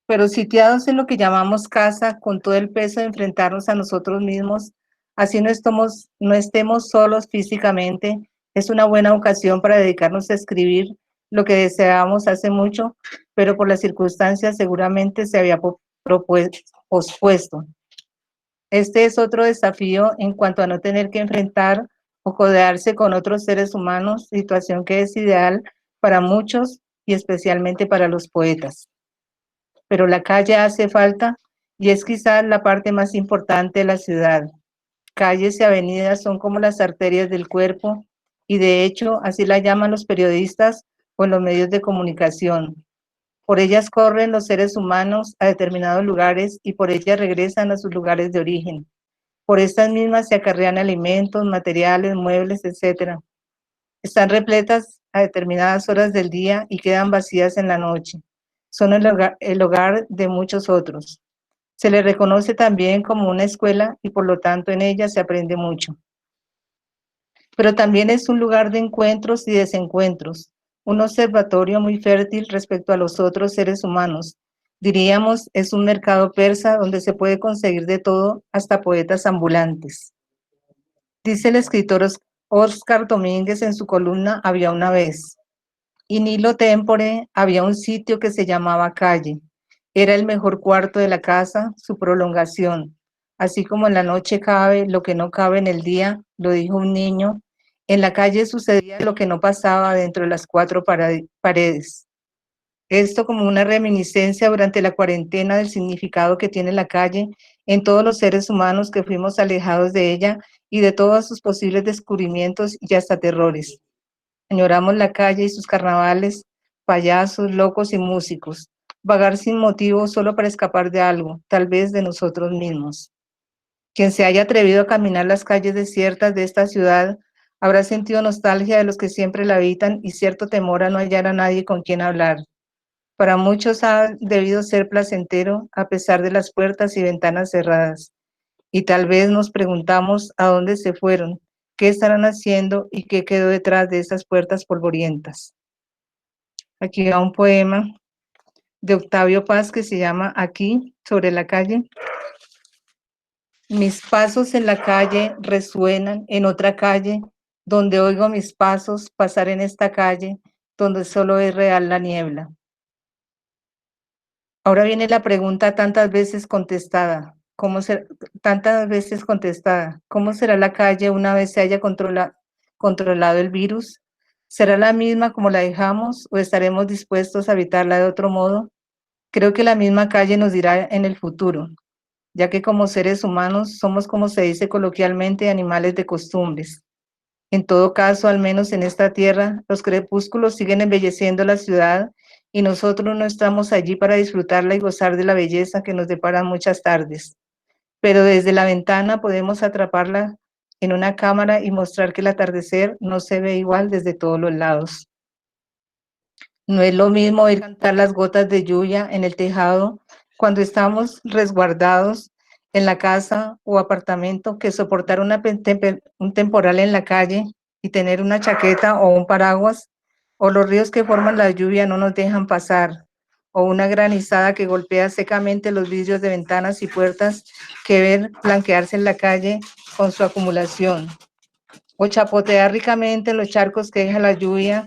Speaker 6: Pero sitiados en lo que llamamos casa, con todo el peso de enfrentarnos a nosotros mismos, así no estemos solos físicamente, es una buena ocasión para dedicarnos a escribir lo que deseábamos hace mucho, pero por las circunstancias seguramente se había pospuesto. Este es otro desafío en cuanto a no tener que enfrentar o codearse con otros seres humanos, situación que es ideal para muchos y especialmente para los poetas. Pero la calle hace falta y es quizás la parte más importante de la ciudad. Calles y avenidas son como las arterias del cuerpo y de hecho así la llaman los periodistas o en los medios de comunicación. Por ellas corren los seres humanos a determinados lugares y por ellas regresan a sus lugares de origen. Por estas mismas se acarrean alimentos, materiales, muebles, etc. Están repletas a determinadas horas del día y quedan vacías en la noche. Son el hogar de muchos otros. Se le reconoce también como una escuela y por lo tanto en ella se aprende mucho. Pero también es un lugar de encuentros y desencuentros, un observatorio muy fértil respecto a los otros seres humanos. Diríamos, es un mercado persa donde se puede conseguir de todo, hasta poetas ambulantes. Dice el escritor Óscar Domínguez en su columna Había una vez. In illo tempore había un sitio que se llamaba calle. Era el mejor cuarto de la casa, su prolongación. Así como en la noche cabe lo que no cabe en el día, lo dijo un niño, en la calle sucedía lo que no pasaba dentro de las cuatro paredes. Esto como una reminiscencia durante la cuarentena del significado que tiene la calle en todos los seres humanos que fuimos alejados de ella y de todos sus posibles descubrimientos y hasta terrores. Añoramos la calle y sus carnavales, payasos, locos y músicos, vagar sin motivo solo para escapar de algo, tal vez de nosotros mismos. Quien se haya atrevido a caminar las calles desiertas de esta ciudad habrá sentido nostalgia de los que siempre la habitan y cierto temor a no hallar a nadie con quien hablar. Para muchos ha debido ser placentero a pesar de las puertas y ventanas cerradas. Y tal vez nos preguntamos a dónde se fueron, qué estarán haciendo y qué quedó detrás de esas puertas polvorientas. Aquí va un poema de Octavio Paz que se llama Aquí, sobre la calle. Mis pasos en la calle resuenan en otra calle, donde oigo mis pasos pasar en esta calle, donde solo es real la niebla. Ahora viene la pregunta tantas veces contestada. ¿Cómo será la calle una vez se haya controlado el virus? ¿Será la misma como la dejamos o estaremos dispuestos a habitarla de otro modo? Creo que la misma calle nos dirá en el futuro, ya que como seres humanos somos, como se dice coloquialmente, animales de costumbres. En todo caso, al menos en esta tierra, los crepúsculos siguen embelleciendo la ciudad y nosotros no estamos allí para disfrutarla y gozar de la belleza que nos deparan muchas tardes. Pero desde la ventana podemos atraparla en una cámara y mostrar que el atardecer no se ve igual desde todos los lados. No es lo mismo oír cantar las gotas de lluvia en el tejado cuando estamos resguardados en la casa o apartamento, que soportar un temporal en la calle y tener una chaqueta o un paraguas, o los ríos que forman la lluvia no nos dejan pasar, o una granizada que golpea secamente los vidrios de ventanas y puertas que ven blanquearse en la calle con su acumulación, o chapotear ricamente en los charcos que deja la lluvia,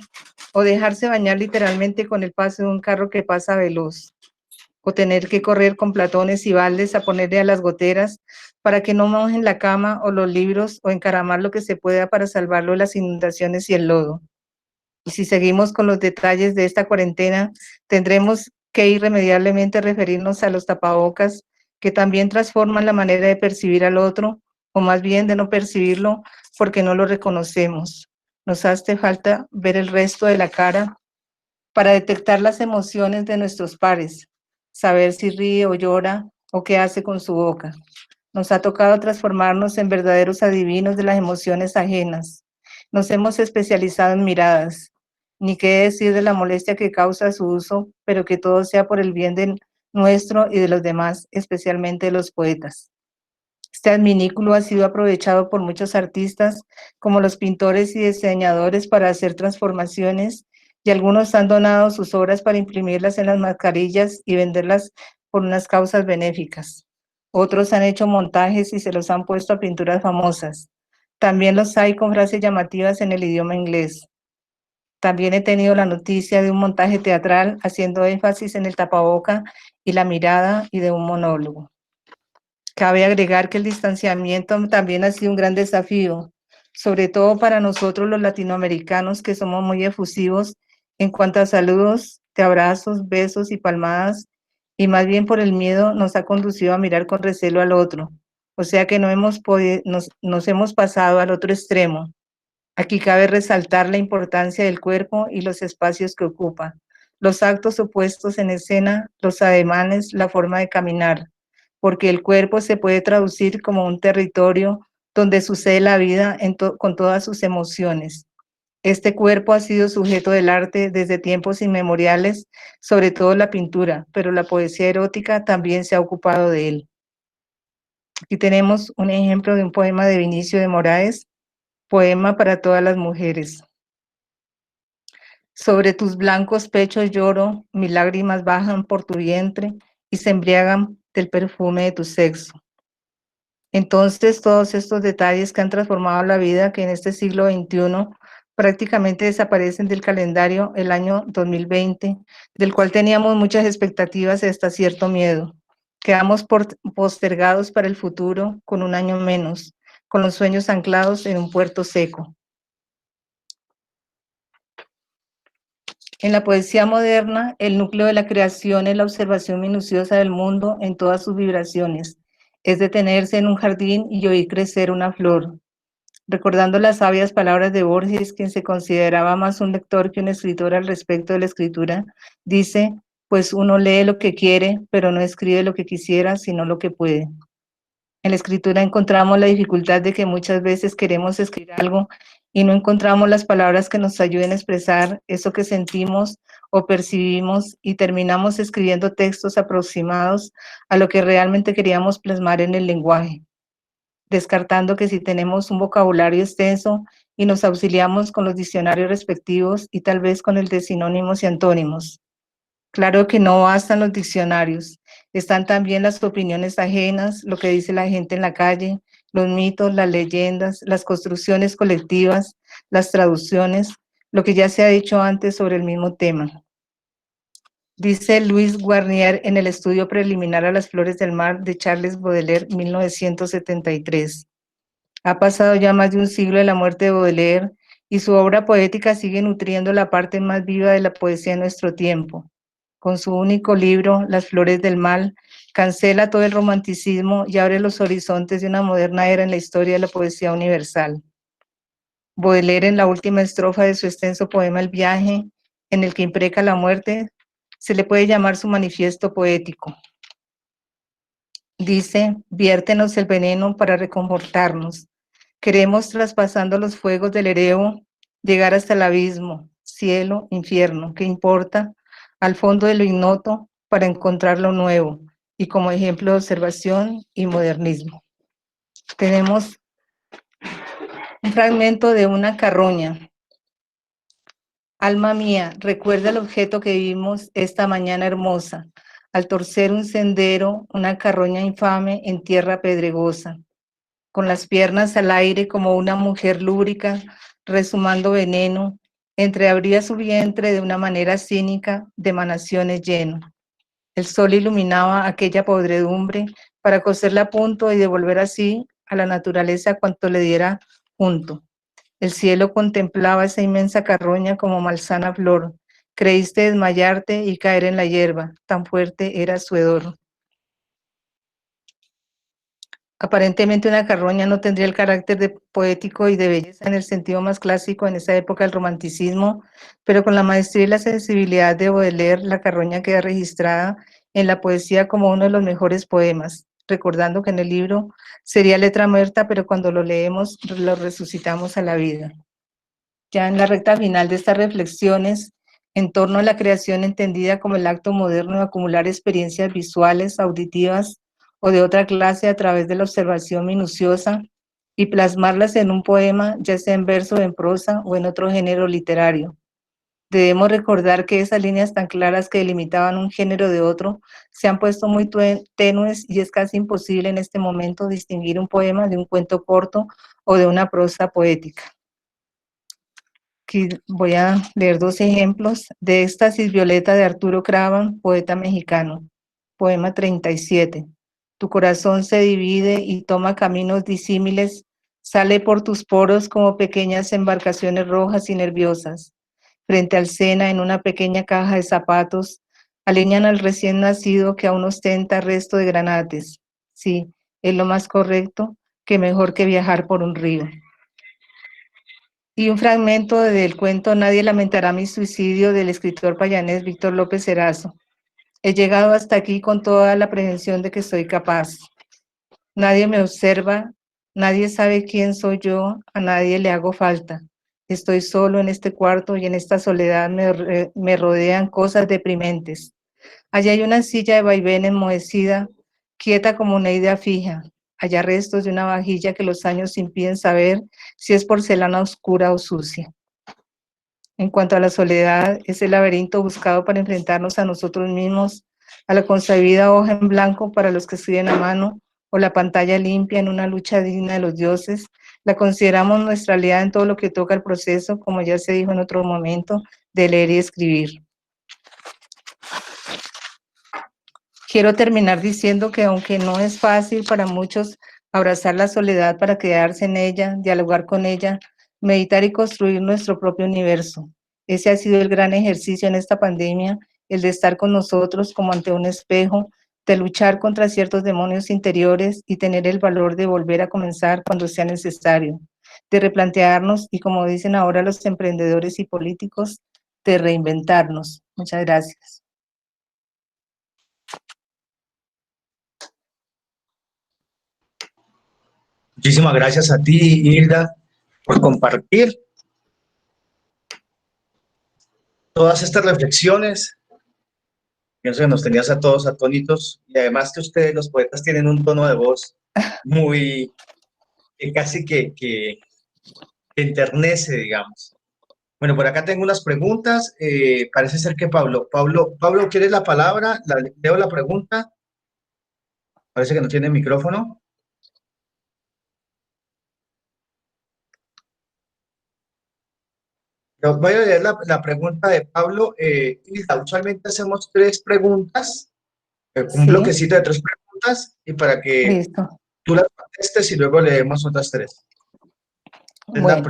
Speaker 6: o dejarse bañar literalmente con el paso de un carro que pasa veloz, o tener que correr con platones y baldes a ponerle a las goteras para que no mojen la cama o los libros, o encaramar lo que se pueda para salvarlo de las inundaciones y el lodo. Y si seguimos con los detalles de esta cuarentena, tendremos que irremediablemente referirnos a los tapabocas, que también transforman la manera de percibir al otro, o más bien de no percibirlo porque no lo reconocemos. Nos hace falta ver el resto de la cara para detectar las emociones de nuestros pares, saber si ríe o llora o qué hace con su boca. Nos ha tocado transformarnos en verdaderos adivinos de las emociones ajenas. Nos hemos especializado en miradas. Ni qué decir de la molestia que causa su uso, pero que todo sea por el bien de nuestro y de los demás, especialmente de los poetas. Este adminículo ha sido aprovechado por muchos artistas, como los pintores y diseñadores, para hacer transformaciones, y algunos han donado sus obras para imprimirlas en las mascarillas y venderlas por unas causas benéficas. Otros han hecho montajes y se los han puesto a pinturas famosas. También los hay con frases llamativas en el idioma inglés. También he tenido la noticia de un montaje teatral haciendo énfasis en el tapaboca y la mirada, y de un monólogo. Cabe agregar que el distanciamiento también ha sido un gran desafío, sobre todo para nosotros los latinoamericanos, que somos muy efusivos en cuanto a saludos, de abrazos, besos y palmadas, y más bien por el miedo nos ha conducido a mirar con recelo al otro. O sea que no hemos nos hemos pasado al otro extremo. Aquí cabe resaltar la importancia del cuerpo y los espacios que ocupa, los actos opuestos en escena, los ademanes, la forma de caminar, porque el cuerpo se puede traducir como un territorio donde sucede la vida con todas sus emociones. Este cuerpo ha sido sujeto del arte desde tiempos inmemoriales, sobre todo la pintura, pero la poesía erótica también se ha ocupado de él. Aquí tenemos un ejemplo de un poema de Vinicio de Moraes, poema para todas las mujeres. Sobre tus blancos pechos lloro, mis lágrimas bajan por tu vientre y se embriagan del perfume de tu sexo. Entonces, todos estos detalles que han transformado la vida, que en este siglo XXI prácticamente desaparecen del calendario, el año 2020, del cual teníamos muchas expectativas y hasta cierto miedo. Quedamos postergados para el futuro con un año menos, con los sueños anclados en un puerto seco. En la poesía moderna, el núcleo de la creación es la observación minuciosa del mundo en todas sus vibraciones, es detenerse en un jardín y oír crecer una flor. Recordando las sabias palabras de Borges, quien se consideraba más un lector que un escritor al respecto de la escritura, dice, pues uno lee lo que quiere, pero no escribe lo que quisiera, sino lo que puede. En la escritura encontramos la dificultad de que muchas veces queremos escribir algo y no encontramos las palabras que nos ayuden a expresar eso que sentimos o percibimos, y terminamos escribiendo textos aproximados a lo que realmente queríamos plasmar en el lenguaje, descartando que si tenemos un vocabulario extenso y nos auxiliamos con los diccionarios respectivos y tal vez con el de sinónimos y antónimos. Claro que no bastan los diccionarios, están también las opiniones ajenas, lo que dice la gente en la calle, los mitos, las leyendas, las construcciones colectivas, las traducciones, lo que ya se ha dicho antes sobre el mismo tema. Dice Luis Guarnier en el estudio preliminar a las flores del mar de Charles Baudelaire, 1973. Ha pasado ya más de un siglo de la muerte de Baudelaire y su obra poética sigue nutriendo la parte más viva de la poesía de nuestro tiempo. Con su único libro, Las flores del mal, cancela todo el romanticismo y abre los horizontes de una moderna era en la historia de la poesía universal. Baudelaire, en la última estrofa de su extenso poema El viaje, en el que impreca la muerte, se le puede llamar su manifiesto poético. Dice, viértenos el veneno para reconfortarnos. Queremos, traspasando los fuegos del erebo, llegar hasta el abismo, cielo, infierno, ¿qué importa? Al fondo de lo ignoto para encontrar lo nuevo, y como ejemplo de observación y modernismo. Tenemos un fragmento de una carroña. Alma mía, recuerda el objeto que vimos esta mañana hermosa, al torcer un sendero, una carroña infame en tierra pedregosa, con las piernas al aire como una mujer lúbrica, resumando veneno, entreabría su vientre de una manera cínica, de emanaciones lleno. El sol iluminaba aquella podredumbre para coserla a punto y devolver así a la naturaleza cuanto le diera junto. El cielo contemplaba esa inmensa carroña como malsana flor. Creíste desmayarte y caer en la hierba, tan fuerte era su hedor. Aparentemente una carroña no tendría el carácter de poético y de belleza en el sentido más clásico en esa época del romanticismo, pero con la maestría y la sensibilidad de Baudelaire, la carroña queda registrada en la poesía como uno de los mejores poemas, recordando que en el libro sería letra muerta, pero cuando lo leemos lo resucitamos a la vida. Ya en la recta final de estas reflexiones, en torno a la creación entendida como el acto moderno de acumular experiencias visuales, auditivas o de otra clase a través de la observación minuciosa y plasmarlas en un poema, ya sea en verso, en prosa o en otro género literario. Debemos recordar que esas líneas tan claras que delimitaban un género de otro se han puesto muy tenues y es casi imposible en este momento distinguir un poema de un cuento corto o de una prosa poética. Aquí voy a leer dos ejemplos de Éxtasis Violeta de Arturo Cravan, poeta mexicano. Poema 37. Tu corazón se divide y toma caminos disímiles, sale por tus poros como pequeñas embarcaciones rojas y nerviosas. Frente al Sena, en una pequeña caja de zapatos, alinean al recién nacido que aún ostenta resto de granates. Sí, es lo más correcto, que mejor que viajar por un río. Y un fragmento del cuento Nadie lamentará mi suicidio del escritor payanés Víctor López Erazo. He llegado hasta aquí con toda la prevención de que soy capaz. Nadie me observa, nadie sabe quién soy yo, a nadie le hago falta. Estoy solo en este cuarto y en esta soledad me rodean cosas deprimentes. Allá hay una silla de vaivén enmohecida, quieta como una idea fija. Allá restos de una vajilla que los años impiden saber si es porcelana oscura o sucia. En cuanto a la soledad, es el laberinto buscado para enfrentarnos a nosotros mismos, a la concebida hoja en blanco para los que escriben a mano, o la pantalla limpia en una lucha digna de los dioses. La consideramos nuestra aliada en todo lo que toca el proceso, como ya se dijo en otro momento, de leer y escribir. Quiero terminar diciendo que aunque no es fácil para muchos abrazar la soledad para quedarse en ella, dialogar con ella, meditar y construir nuestro propio universo. Ese ha sido el gran ejercicio en esta pandemia, el de estar con nosotros como ante un espejo, de luchar contra ciertos demonios interiores y tener el valor de volver a comenzar cuando sea necesario, de replantearnos y, como dicen ahora los emprendedores y políticos, de reinventarnos. Muchas gracias.
Speaker 1: Muchísimas gracias a ti, Hilda, por compartir todas estas reflexiones. Pienso que nos tenías a todos atónitos y además que ustedes, los poetas, tienen un tono de voz muy, casi que enternece, digamos. Bueno, por acá tengo unas preguntas. Parece ser que Pablo, ¿quieres la palabra? Leo la pregunta. Parece que no tiene micrófono. Voy a leer la pregunta de Pablo. Hilda, usualmente hacemos 3 preguntas, un bloquecito de 3 preguntas, y para que
Speaker 6: Listo.
Speaker 1: tú las contestes y luego leemos otras 3. Bueno. La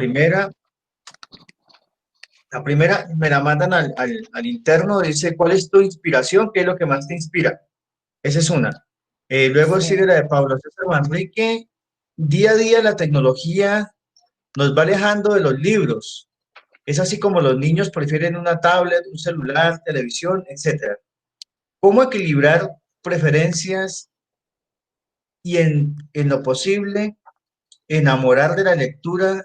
Speaker 1: primera me la mandan al interno, dice, ¿cuál es tu inspiración? ¿Qué es lo que más te inspira? Esa es una. Luego sigue la de Pablo César Manrique. Día a día la tecnología nos va alejando de los libros. Es así como los niños prefieren una tablet, un celular, televisión, etc. ¿Cómo equilibrar preferencias y en lo posible enamorar de la lectura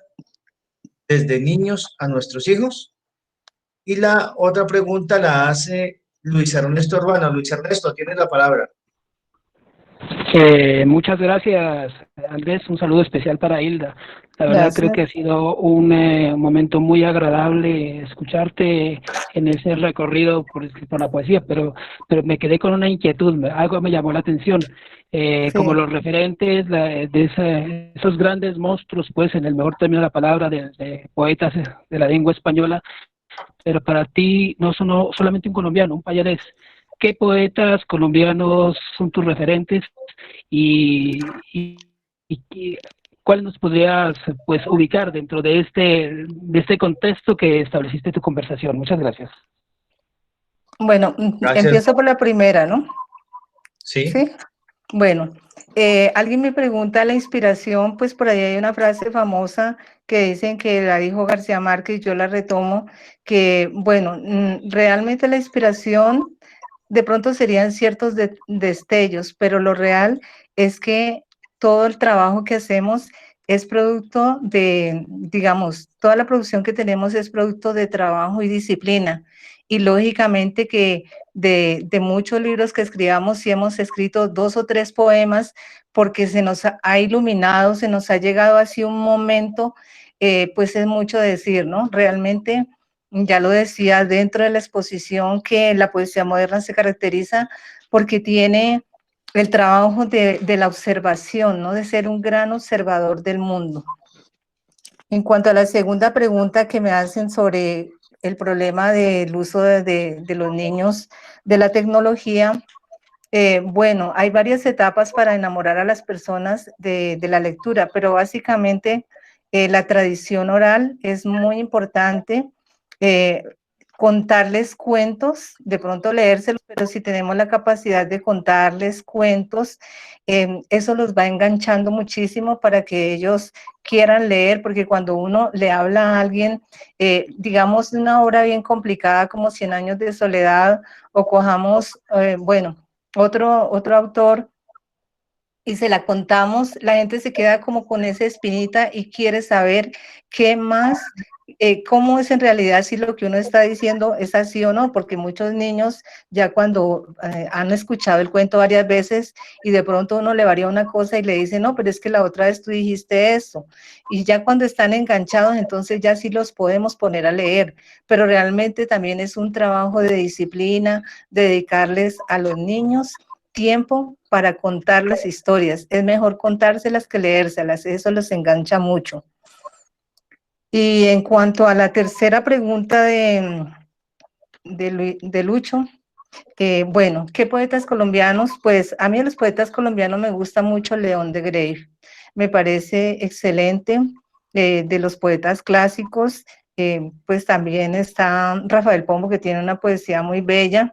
Speaker 1: desde niños a nuestros hijos? Y la otra pregunta la hace Luis Ernesto Urbano. Luis Ernesto, tienes la palabra.
Speaker 7: Muchas gracias, Andrés. Un saludo especial para Hilda. La verdad creo
Speaker 6: Gracias.
Speaker 7: que ha sido un momento muy agradable escucharte en ese recorrido por la poesía, pero me quedé con una inquietud, algo me llamó la atención. Como
Speaker 6: Sí.
Speaker 7: los referentes esos grandes monstruos, pues en el mejor término de la palabra, de poetas de la lengua española, pero para ti no son solamente un colombiano, un payarés. ¿Qué poetas colombianos son tus referentes y cuál nos podrías pues ubicar dentro de este contexto que estableciste tu conversación? Muchas gracias.
Speaker 6: Bueno,
Speaker 1: Gracias.
Speaker 6: empiezo por la primera, ¿no?
Speaker 1: Sí.
Speaker 6: Sí. Bueno, alguien me pregunta la inspiración, pues por ahí hay una frase famosa que dicen que la dijo García Márquez, yo la retomo, que bueno, realmente la inspiración de pronto serían ciertos destellos, pero lo real es que todo el trabajo que hacemos es producto de, digamos, toda la producción que tenemos es producto de trabajo y disciplina. Y lógicamente que de muchos libros que escribamos, si hemos escrito 2 o 3 poemas, porque se nos ha iluminado, se nos ha llegado así un momento, pues es mucho decir, ¿no? Realmente, ya lo decía dentro de la exposición, que la poesía moderna se caracteriza porque tiene el trabajo de la observación, ¿no? De ser un gran observador del mundo. En cuanto a la segunda pregunta que me hacen sobre el problema del uso de los niños de la tecnología, bueno, hay varias etapas para enamorar a las personas de la lectura, pero básicamente la tradición oral es muy importante. eh, Contarles cuentos, de pronto leérselos, pero si tenemos la capacidad de contarles cuentos, eso los va enganchando muchísimo para que ellos quieran leer, porque cuando uno le habla a alguien, digamos, de una obra bien complicada como 100 años de soledad, o cojamos, bueno, otro autor, y se la contamos, la gente se queda como con esa espinita y quiere saber qué más, cómo es en realidad, si lo que uno está diciendo es así o no, porque muchos niños ya cuando han escuchado el cuento varias veces y de pronto uno le varía una cosa y le dice, no, pero es que la otra vez tú dijiste eso, y ya cuando están enganchados, entonces ya sí los podemos poner a leer, pero realmente también es un trabajo de disciplina, de dedicarles a los niños tiempo para contarles historias. Es mejor contárselas que leérselas, eso los engancha mucho. Y en cuanto a la tercera pregunta de Lucho, bueno, ¿qué poetas colombianos? Pues a mí de los poetas colombianos me gusta mucho León de Grave, me parece excelente. De los poetas clásicos, pues también está Rafael Pombo, que tiene una poesía muy bella.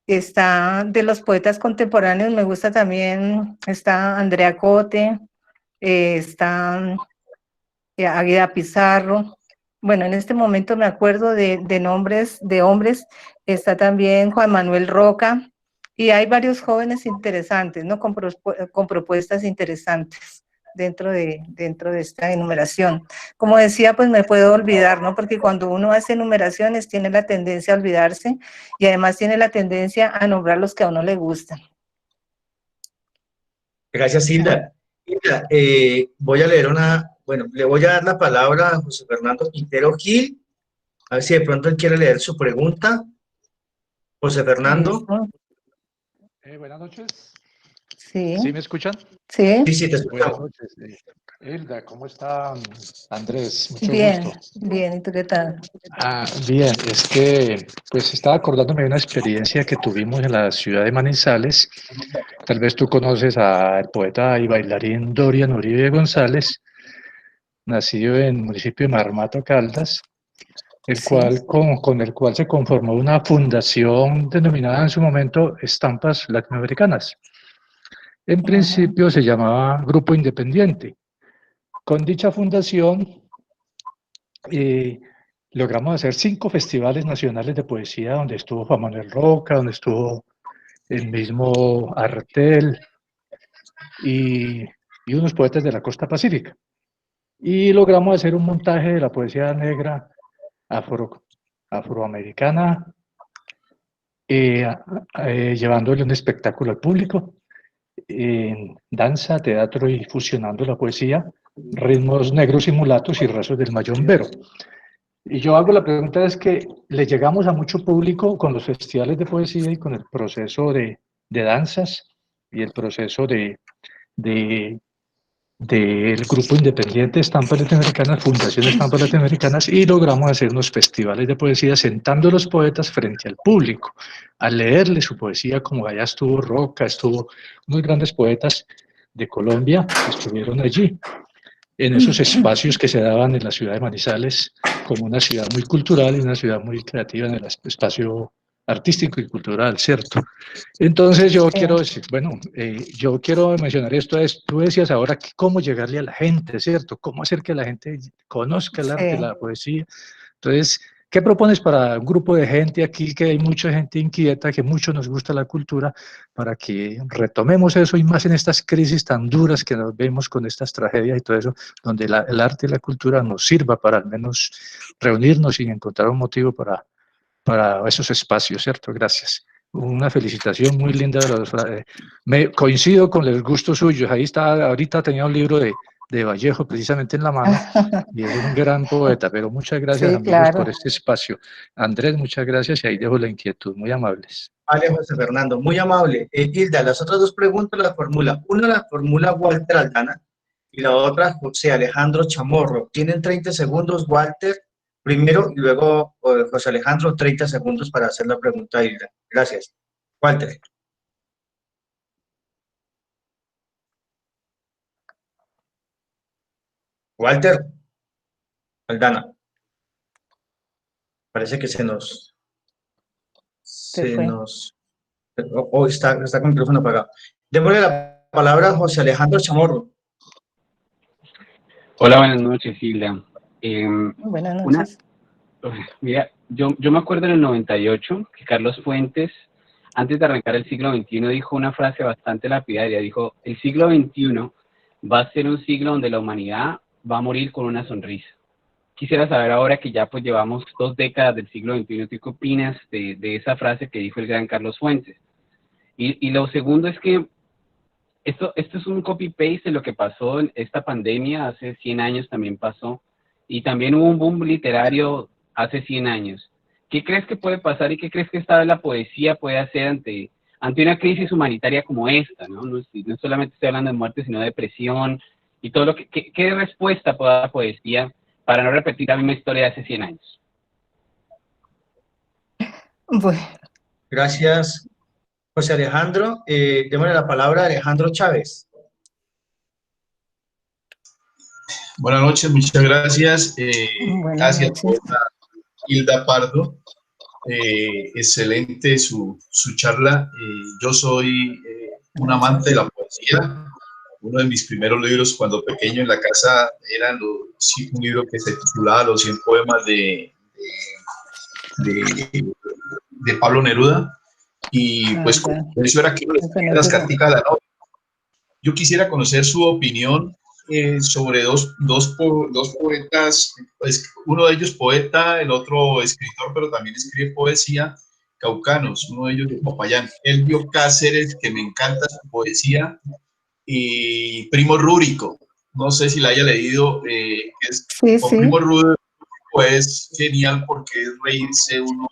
Speaker 6: Está de los poetas contemporáneos, me gusta también, está Andrea Cote, está Águeda Pizarro. Bueno, en este momento me acuerdo de nombres de hombres, está también Juan Manuel Roca, y hay varios jóvenes interesantes, ¿no? Con propuestas interesantes dentro de esta enumeración. Como decía, pues me puedo olvidar, ¿no? Porque cuando uno hace enumeraciones tiene la tendencia a olvidarse y además tiene la tendencia a nombrar los que a uno le gustan.
Speaker 1: Gracias, Hilda. Hilda, voy a leer bueno, le voy a dar la palabra a José Fernando Quintero Gil, a ver si de pronto él quiere leer su pregunta. José Fernando.
Speaker 8: Buenas noches.
Speaker 6: Sí.
Speaker 8: ¿Sí me escuchan?
Speaker 6: Sí.
Speaker 1: Sí, sí, te
Speaker 8: Buenas
Speaker 1: escuchamos.
Speaker 8: noches. Hilda, ¿cómo está Andrés? Mucho
Speaker 6: Bien,
Speaker 8: gusto.
Speaker 6: bien, ¿y tú qué tal?
Speaker 8: Bien, es que pues estaba acordándome de una experiencia que tuvimos en la ciudad de Manizales. Tal vez tú conoces al poeta y bailarín Dorian Uribe González, nacido en el municipio de Marmato, Caldas, el
Speaker 6: Sí.
Speaker 8: cual, con el cual se conformó una fundación denominada en su momento Estampas Latinoamericanas. En principio se llamaba Grupo Independiente. Con dicha fundación logramos hacer 5 festivales nacionales de poesía donde estuvo Juan Manuel Roca, donde estuvo el mismo Artel y unos poetas de la costa pacífica. Y logramos hacer un montaje de la poesía negra afroamericana llevándole un espectáculo al público, en danza, teatro y fusionando la poesía, ritmos negros y mulatos y rasos del mayombero. Y yo hago la pregunta, es que le llegamos a mucho público con los festivales de poesía y con el proceso de danzas y el proceso del grupo independiente Estampas Latinoamericanas, Fundación Estampas Latinoamericanas, y logramos hacer unos festivales de poesía sentando a los poetas frente al público, a leerle su poesía, como allá estuvo Roca, estuvo unos grandes poetas de Colombia que estuvieron allí, en esos espacios que se daban en la ciudad de Manizales, como una ciudad muy cultural y una ciudad muy creativa en el espacio artístico y cultural, ¿cierto? Entonces yo quiero decir, bueno, yo quiero mencionar esto, tú decías ahora cómo llegarle a la gente, ¿cierto? Cómo hacer que la gente conozca el arte, la poesía. Entonces, ¿qué propones para un grupo de gente aquí, que hay mucha gente inquieta, que mucho nos gusta la cultura, para que retomemos eso y más en estas crisis tan duras que nos vemos con estas tragedias y todo eso, donde el arte y la cultura nos sirva para al menos reunirnos y encontrar un motivo para esos espacios, ¿cierto? Gracias. Una felicitación muy linda de los... me coincido con el gusto suyo. Ahí está, ahorita tenía un libro de Vallejo precisamente en la mano y es un gran poeta, pero muchas gracias,
Speaker 6: Sí,
Speaker 8: amigos,
Speaker 6: claro.
Speaker 8: por este espacio. Andrés, muchas gracias y ahí dejo la inquietud, muy amables.
Speaker 1: Vale, José Fernando, muy amable. Hilda, las otras dos preguntas las formula. Una la formula Walter Aldana y la otra José Alejandro Chamorro. Tienen 30 segundos, Walter, primero, y luego José Alejandro, 30 segundos para hacer la pregunta a Hilda. Gracias. Walter. Walter Aldana. Parece que se nos está con el micrófono apagado. Démosle la palabra a José Alejandro Chamorro.
Speaker 9: Hola, buenas noches, Hilda.
Speaker 6: Buenas noches.
Speaker 9: Mira, yo me acuerdo en el 98 que Carlos Fuentes, antes de arrancar el siglo XXI, dijo una frase bastante lapidaria. Dijo, el siglo XXI va a ser un siglo donde la humanidad va a morir con una sonrisa. Quisiera saber ahora que ya pues llevamos 2 décadas del siglo XXI, ¿tú qué opinas de esa frase que dijo el gran Carlos Fuentes? Y lo segundo es que esto es un copy-paste de lo que pasó en esta pandemia, hace 100 años también pasó, y también hubo un boom literario hace 100 años. ¿Qué crees que puede pasar y qué crees que esta vez la poesía puede hacer ante una crisis humanitaria como esta, ¿no? No solamente estoy hablando de muerte, sino de depresión y todo lo que... ¿Qué respuesta puede dar la poesía para no repetir la misma historia de hace 100 años?
Speaker 6: Bueno.
Speaker 1: Gracias, José Alejandro. Démosle la palabra a Alejandro Chávez.
Speaker 3: Buenas noches, muchas gracias. Gracias, Hilda Pardo. Excelente su charla. Yo soy un amante de la poesía. Uno de mis primeros libros cuando pequeño en la casa era un libro que se titulaba Los 100 poemas de Pablo Neruda. Y pues eso era que las carticas de la novia. Yo quisiera conocer su opinión sobre dos poetas, pues, uno de ellos poeta, el otro escritor, pero también escribe poesía, caucanos, uno de ellos de Popayán, Elvio Cáceres, que me encanta su poesía, y Primo Rúrico, no sé si la haya leído, Primo Rúrico es genial porque es reírse uno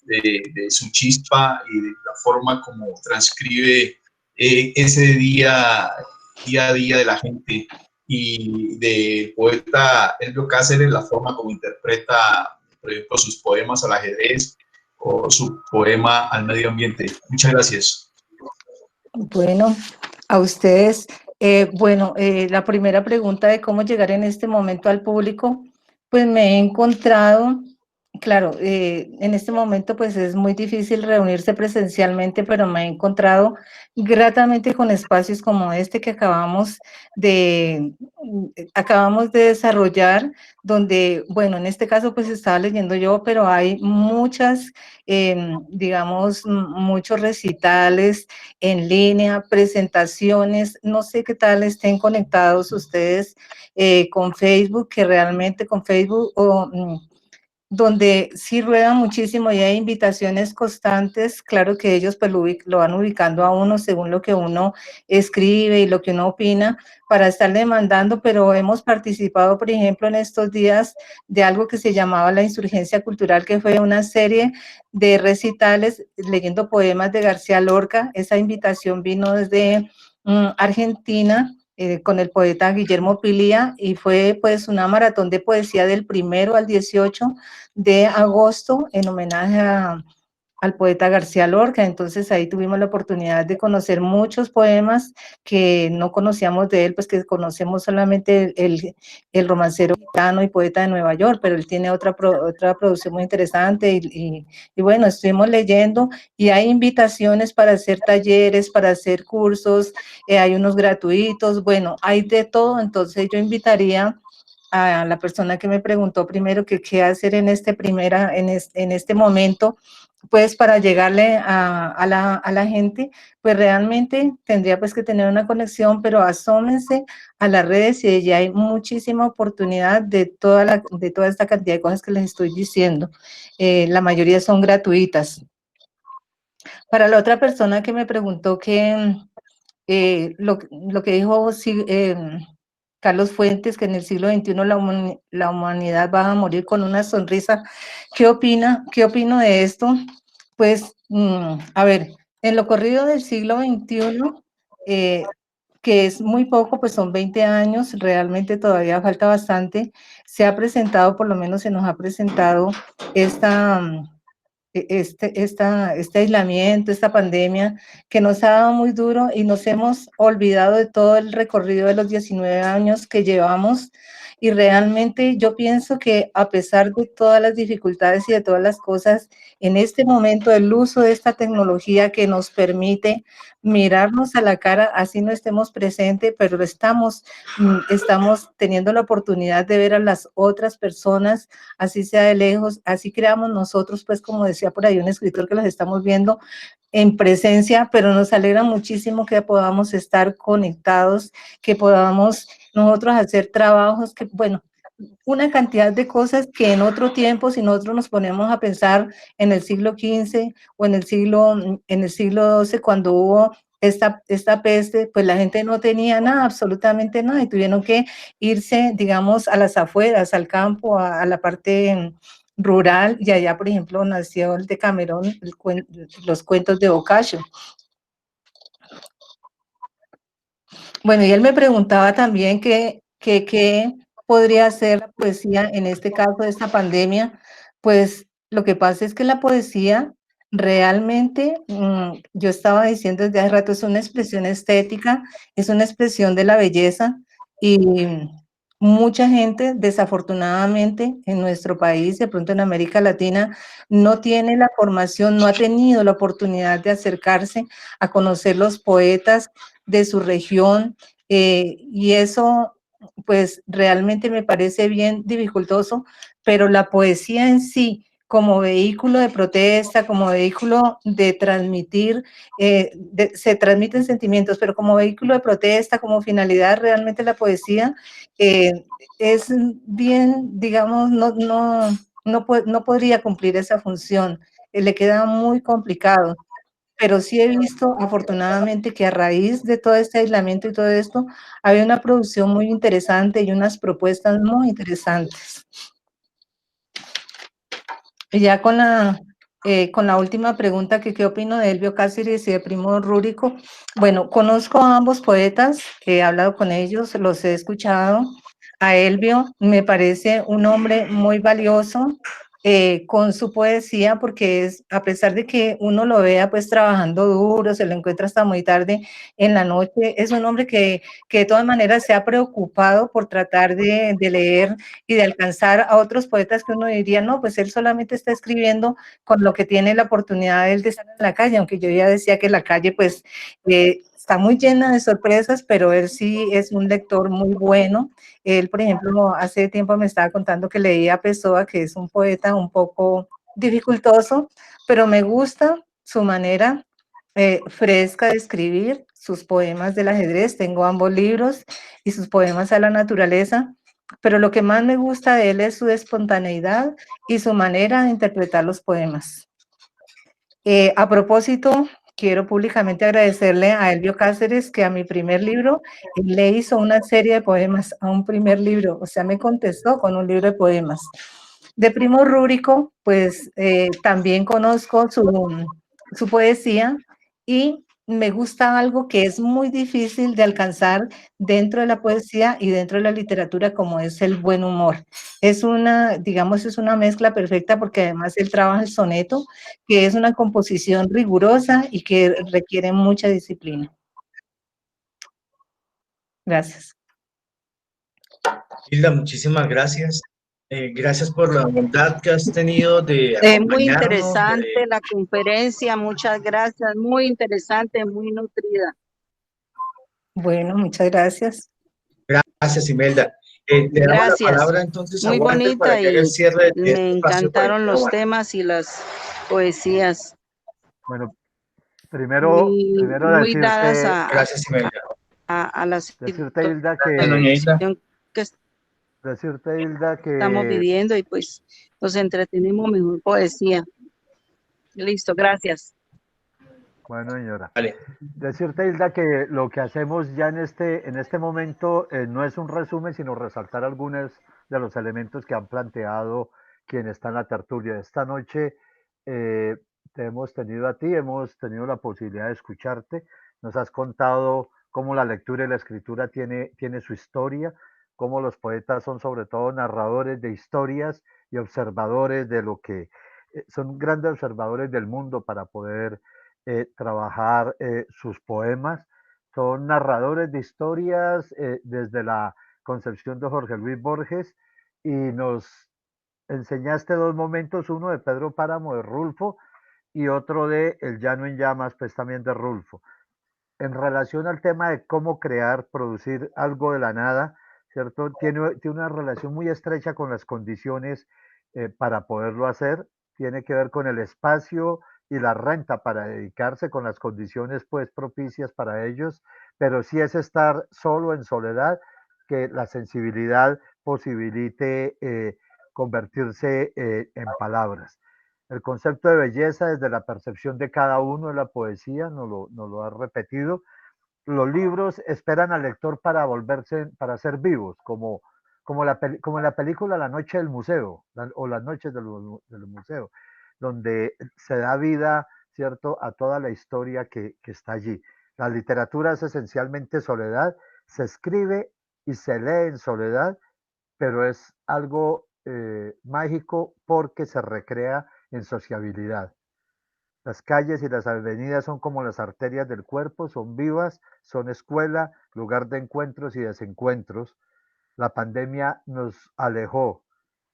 Speaker 3: de su chispa y de la forma como transcribe ese día a día de la gente, y del poeta Elvio Cáceres, la forma como interpreta, por ejemplo, sus poemas al ajedrez o su poema al medio ambiente. Muchas gracias.
Speaker 6: Bueno, a ustedes. La primera pregunta de cómo llegar en este momento al público, pues me he encontrado, claro, en este momento pues es muy difícil reunirse presencialmente, pero me he encontrado gratamente con espacios como este que acabamos de desarrollar, donde, bueno, en este caso pues estaba leyendo yo, pero hay muchas, digamos, muchos recitales en línea, presentaciones, no sé qué tal estén conectados ustedes con Facebook, que realmente con Facebook donde sí rueda muchísimo y hay invitaciones constantes. Claro que ellos pues lo van ubicando a uno según lo que uno escribe y lo que uno opina para estar demandando, pero hemos participado, por ejemplo, en estos días de algo que se llamaba la Insurgencia Cultural, que fue una serie de recitales leyendo poemas de García Lorca. Esa invitación vino desde Argentina, con el poeta Guillermo Pilía, y fue pues una maratón de poesía del 1 al 18 de agosto en homenaje al poeta García Lorca. Entonces ahí tuvimos la oportunidad de conocer muchos poemas que no conocíamos de él, pues que conocemos solamente el romancero gitano y poeta de Nueva York, pero él tiene otra producción muy interesante y bueno, estuvimos leyendo y hay invitaciones para hacer talleres, para hacer cursos, hay unos gratuitos, bueno, hay de todo. Entonces yo invitaría a la persona que me preguntó primero que qué hacer en este momento, pues para llegarle a la gente, pues realmente tendría pues que tener una conexión, pero asómense a las redes y ya hay muchísima oportunidad de toda esta cantidad de cosas que les estoy diciendo. La mayoría son gratuitas. Para la otra persona que me preguntó que lo que dijo Carlos Fuentes, que en el siglo XXI la humanidad va a morir con una sonrisa. ¿Qué opina? ¿Qué opino de esto? Pues, a ver, en lo corrido del siglo XXI, que es muy poco, pues son 20 años, realmente todavía falta bastante, se ha presentado, por lo menos se nos ha presentado este aislamiento, esta pandemia que nos ha dado muy duro y nos hemos olvidado de todo el recorrido de los 19 años que llevamos. Y realmente yo pienso que a pesar de todas las dificultades y de todas las cosas, en este momento el uso de esta tecnología que nos permite mirarnos a la cara, así no estemos presentes, pero estamos teniendo la oportunidad de ver a las otras personas, así sea de lejos, así creamos nosotros, pues como decía por ahí un escritor, que los estamos viendo en presencia, pero nos alegra muchísimo que podamos estar conectados, que podamos nosotros hacer trabajos que, bueno, una cantidad de cosas que en otro tiempo, si nosotros nos ponemos a pensar en el siglo XV o en el siglo XII, cuando hubo esta peste, pues la gente no tenía nada, absolutamente nada, y tuvieron que irse, digamos, a las afueras, al campo, a la parte rural, y allá, por ejemplo, nació el Decamerón, los cuentos de Boccaccio. Bueno, y él me preguntaba también qué podría hacer la poesía en este caso de esta pandemia. Pues lo que pasa es que la poesía realmente, yo estaba diciendo desde hace rato, es una expresión estética, es una expresión de la belleza, y mucha gente, desafortunadamente, en nuestro país, de pronto en América Latina, no tiene la formación, no ha tenido la oportunidad de acercarse a conocer los poetas de su región, y eso pues realmente me parece bien dificultoso, pero la poesía en sí, como vehículo de protesta, como vehículo de transmitir, se transmiten sentimientos, pero como vehículo de protesta, como finalidad, realmente la poesía es bien, digamos, no podría cumplir esa función, le queda muy complicado. Pero sí he visto, afortunadamente, que a raíz de todo este aislamiento y todo esto, había una producción muy interesante y unas propuestas muy interesantes. Y ya con la última pregunta, que qué opino de Elvio Cáceres y de Primo Rúrico. Bueno, conozco a ambos poetas, he hablado con ellos, los he escuchado. A Elvio me parece un hombre muy valioso, con su poesía, porque a pesar de que uno lo vea pues trabajando duro, se lo encuentra hasta muy tarde en la noche, es un hombre que de todas maneras se ha preocupado por tratar de leer y de alcanzar a otros poetas que uno diría, no, pues él solamente está escribiendo con lo que tiene la oportunidad de estar en la calle, aunque yo ya decía que la calle pues está muy llena de sorpresas, pero él sí es un lector muy bueno. Él, por ejemplo, hace tiempo me estaba contando que leía a Pessoa, que es un poeta un poco dificultoso, pero me gusta su manera fresca de escribir, sus poemas del ajedrez, tengo ambos libros, y sus poemas a la naturaleza. pero lo que más me gusta de él es su espontaneidad y su manera de interpretar los poemas. A propósito, quiero públicamente agradecerle a Elvio Cáceres que a mi primer libro él le hizo una serie de poemas a un primer libro, o sea, me contestó con un libro de poemas. De Primo Rúbrico, pues también conozco su poesía y me gusta algo que es muy difícil de alcanzar dentro de la poesía y dentro de la literatura, como es el buen humor. Es una, digamos, es una mezcla perfecta porque además él trabaja el soneto, que es una composición rigurosa y que requiere mucha disciplina. Gracias.
Speaker 1: Hilda, muchísimas gracias. Gracias por la bondad que has tenido de
Speaker 10: Muy
Speaker 1: acompañarnos.
Speaker 10: interesante la conferencia, muchas gracias, muy interesante, muy nutrida.
Speaker 6: Bueno, muchas gracias.
Speaker 1: Gracias, Imelda. Te damos la
Speaker 10: Gracias,
Speaker 1: palabra entonces a
Speaker 10: muy
Speaker 1: Walter para
Speaker 10: bonita
Speaker 1: que haga el
Speaker 10: y
Speaker 1: cierre de
Speaker 10: me
Speaker 1: este espacio
Speaker 10: encantaron los
Speaker 1: poético.
Speaker 10: temas y las poesías.
Speaker 5: Bueno, primero
Speaker 10: Muy dadas
Speaker 5: decirte,
Speaker 1: Gracias, Imelda.
Speaker 10: a la
Speaker 5: decirte, Hilda,
Speaker 1: Doña Hilda.
Speaker 10: que
Speaker 5: decirte, Hilda,
Speaker 10: estamos
Speaker 5: que
Speaker 10: viviendo y pues nos entretenemos mejor poesía. Listo, gracias.
Speaker 5: bueno, señora.
Speaker 1: Vale.
Speaker 5: Decirte, Hilda, que lo que hacemos ya en este momento no es un resumen, sino resaltar algunos de los elementos que han planteado quienes están en la tertulia. Esta noche te hemos tenido a ti, hemos tenido la posibilidad de escucharte. Nos has contado cómo la lectura y la escritura tiene su historia, cómo los poetas son sobre todo narradores de historias y observadores de lo que son grandes observadores del mundo para poder trabajar sus poemas. Son narradores de historias desde la concepción de Jorge Luis Borges y nos enseñaste dos momentos, uno de Pedro Páramo de Rulfo y otro de El Llano en Llamas, pues también de Rulfo. En relación al tema de cómo crear, producir algo de la nada, ¿cierto? Tiene una relación muy estrecha con las condiciones para poderlo hacer, tiene que ver con el espacio y la renta para dedicarse, con las condiciones pues propicias para ellos, pero sí es estar solo en soledad, que la sensibilidad posibilite convertirse en palabras. El concepto de belleza desde la percepción de cada uno de la poesía, nos lo ha repetido. Los libros esperan al lector para volverse, para ser vivos, como en la película La Noche del Museo, o Las Noches del Museo, donde se da vida, ¿cierto?, a toda la historia que está allí. La literatura es esencialmente soledad, se escribe y se lee en soledad, pero es algo mágico porque se recrea en sociabilidad. Las calles y las avenidas son como las arterias del cuerpo, son vivas, son escuela, lugar de encuentros y desencuentros. La pandemia nos alejó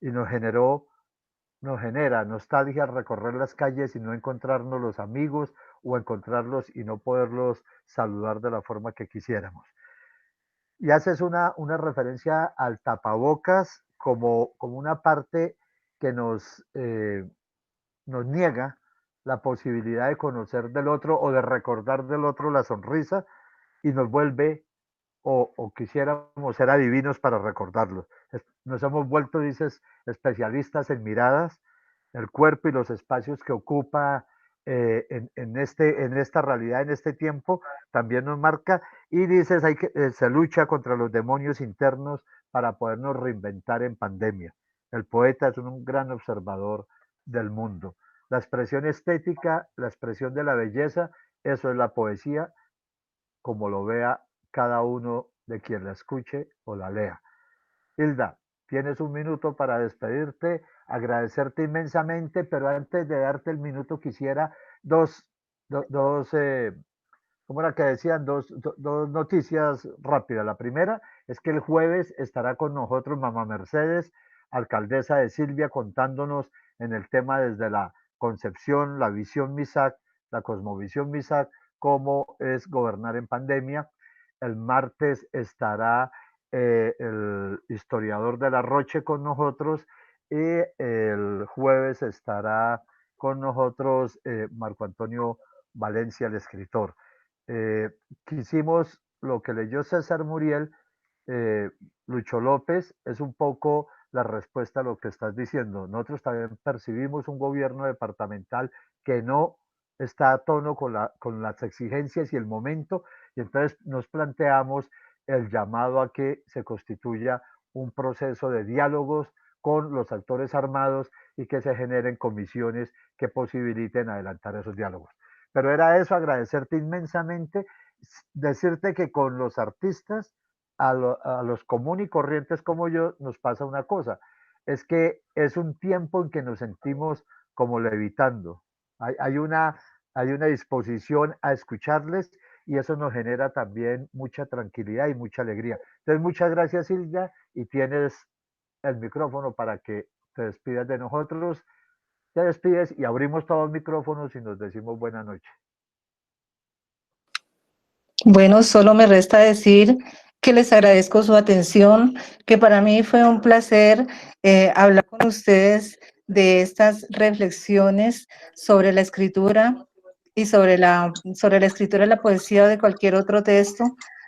Speaker 5: y nos genera nostalgia al recorrer las calles y no encontrarnos los amigos o encontrarlos y no poderlos saludar de la forma que quisiéramos. Y haces una referencia al tapabocas como una parte que nos niega la posibilidad de conocer del otro o de recordar del otro la sonrisa y nos vuelve o quisiéramos ser adivinos para recordarlo. Nos hemos vuelto, dices, especialistas en miradas, el cuerpo y los espacios que ocupa en esta realidad, en este tiempo, también nos marca y dices, se lucha contra los demonios internos para podernos reinventar en pandemia. El poeta es un gran observador del mundo. La expresión estética, la expresión de la belleza, eso es la poesía, como lo vea cada uno de quien la escuche o la lea. Hilda, tienes un minuto para despedirte, agradecerte inmensamente, pero antes de darte el minuto quisiera ¿cómo era que decían? Dos noticias rápidas. La primera es que el jueves estará con nosotros Mamá Mercedes, alcaldesa de Silvia, contándonos en el tema desde la concepción, la visión MISAC, la cosmovisión MISAC, cómo es gobernar en pandemia. El martes estará el historiador de la Roche con nosotros y el jueves estará con nosotros Marco Antonio Valencia, el escritor. Quisimos lo que leyó César Muriel, Lucho López, es un poco la respuesta a lo que estás diciendo. Nosotros también percibimos un gobierno departamental que no está a tono con las exigencias y el momento, y entonces nos planteamos el llamado a que se constituya un proceso de diálogos con los actores armados y que se generen comisiones que posibiliten adelantar esos diálogos. Pero era eso, agradecerte inmensamente, decirte que con los artistas, a los comunes y corrientes como yo, nos pasa una cosa, es que es un tiempo en que nos sentimos como levitando. Hay una disposición a escucharles y eso nos genera también mucha tranquilidad y mucha alegría. Entonces, muchas gracias, Silvia, y tienes el micrófono para que te despidas de nosotros. Te despides y abrimos todos los micrófonos y nos decimos buena noche.
Speaker 6: Bueno, solo me resta decir que les agradezco su atención, que para mí fue un placer hablar con ustedes de estas reflexiones sobre la escritura y sobre la escritura de la poesía o de cualquier otro texto.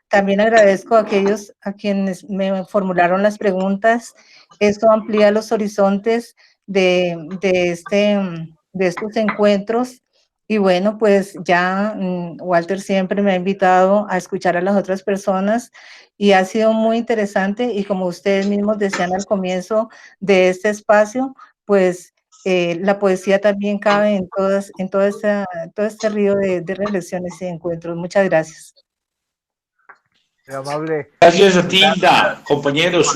Speaker 6: También agradezco a aquellos a quienes me formularon las preguntas. Esto amplía los horizontes de estos encuentros. Y bueno, pues ya Walter siempre me ha invitado a escuchar a las otras personas y ha sido muy interesante y como ustedes mismos decían al comienzo de este espacio, pues la poesía también cabe en todo este río de reflexiones y encuentros. Muchas gracias.
Speaker 5: Muy amable.
Speaker 11: Gracias a ti, Hilda, compañeros.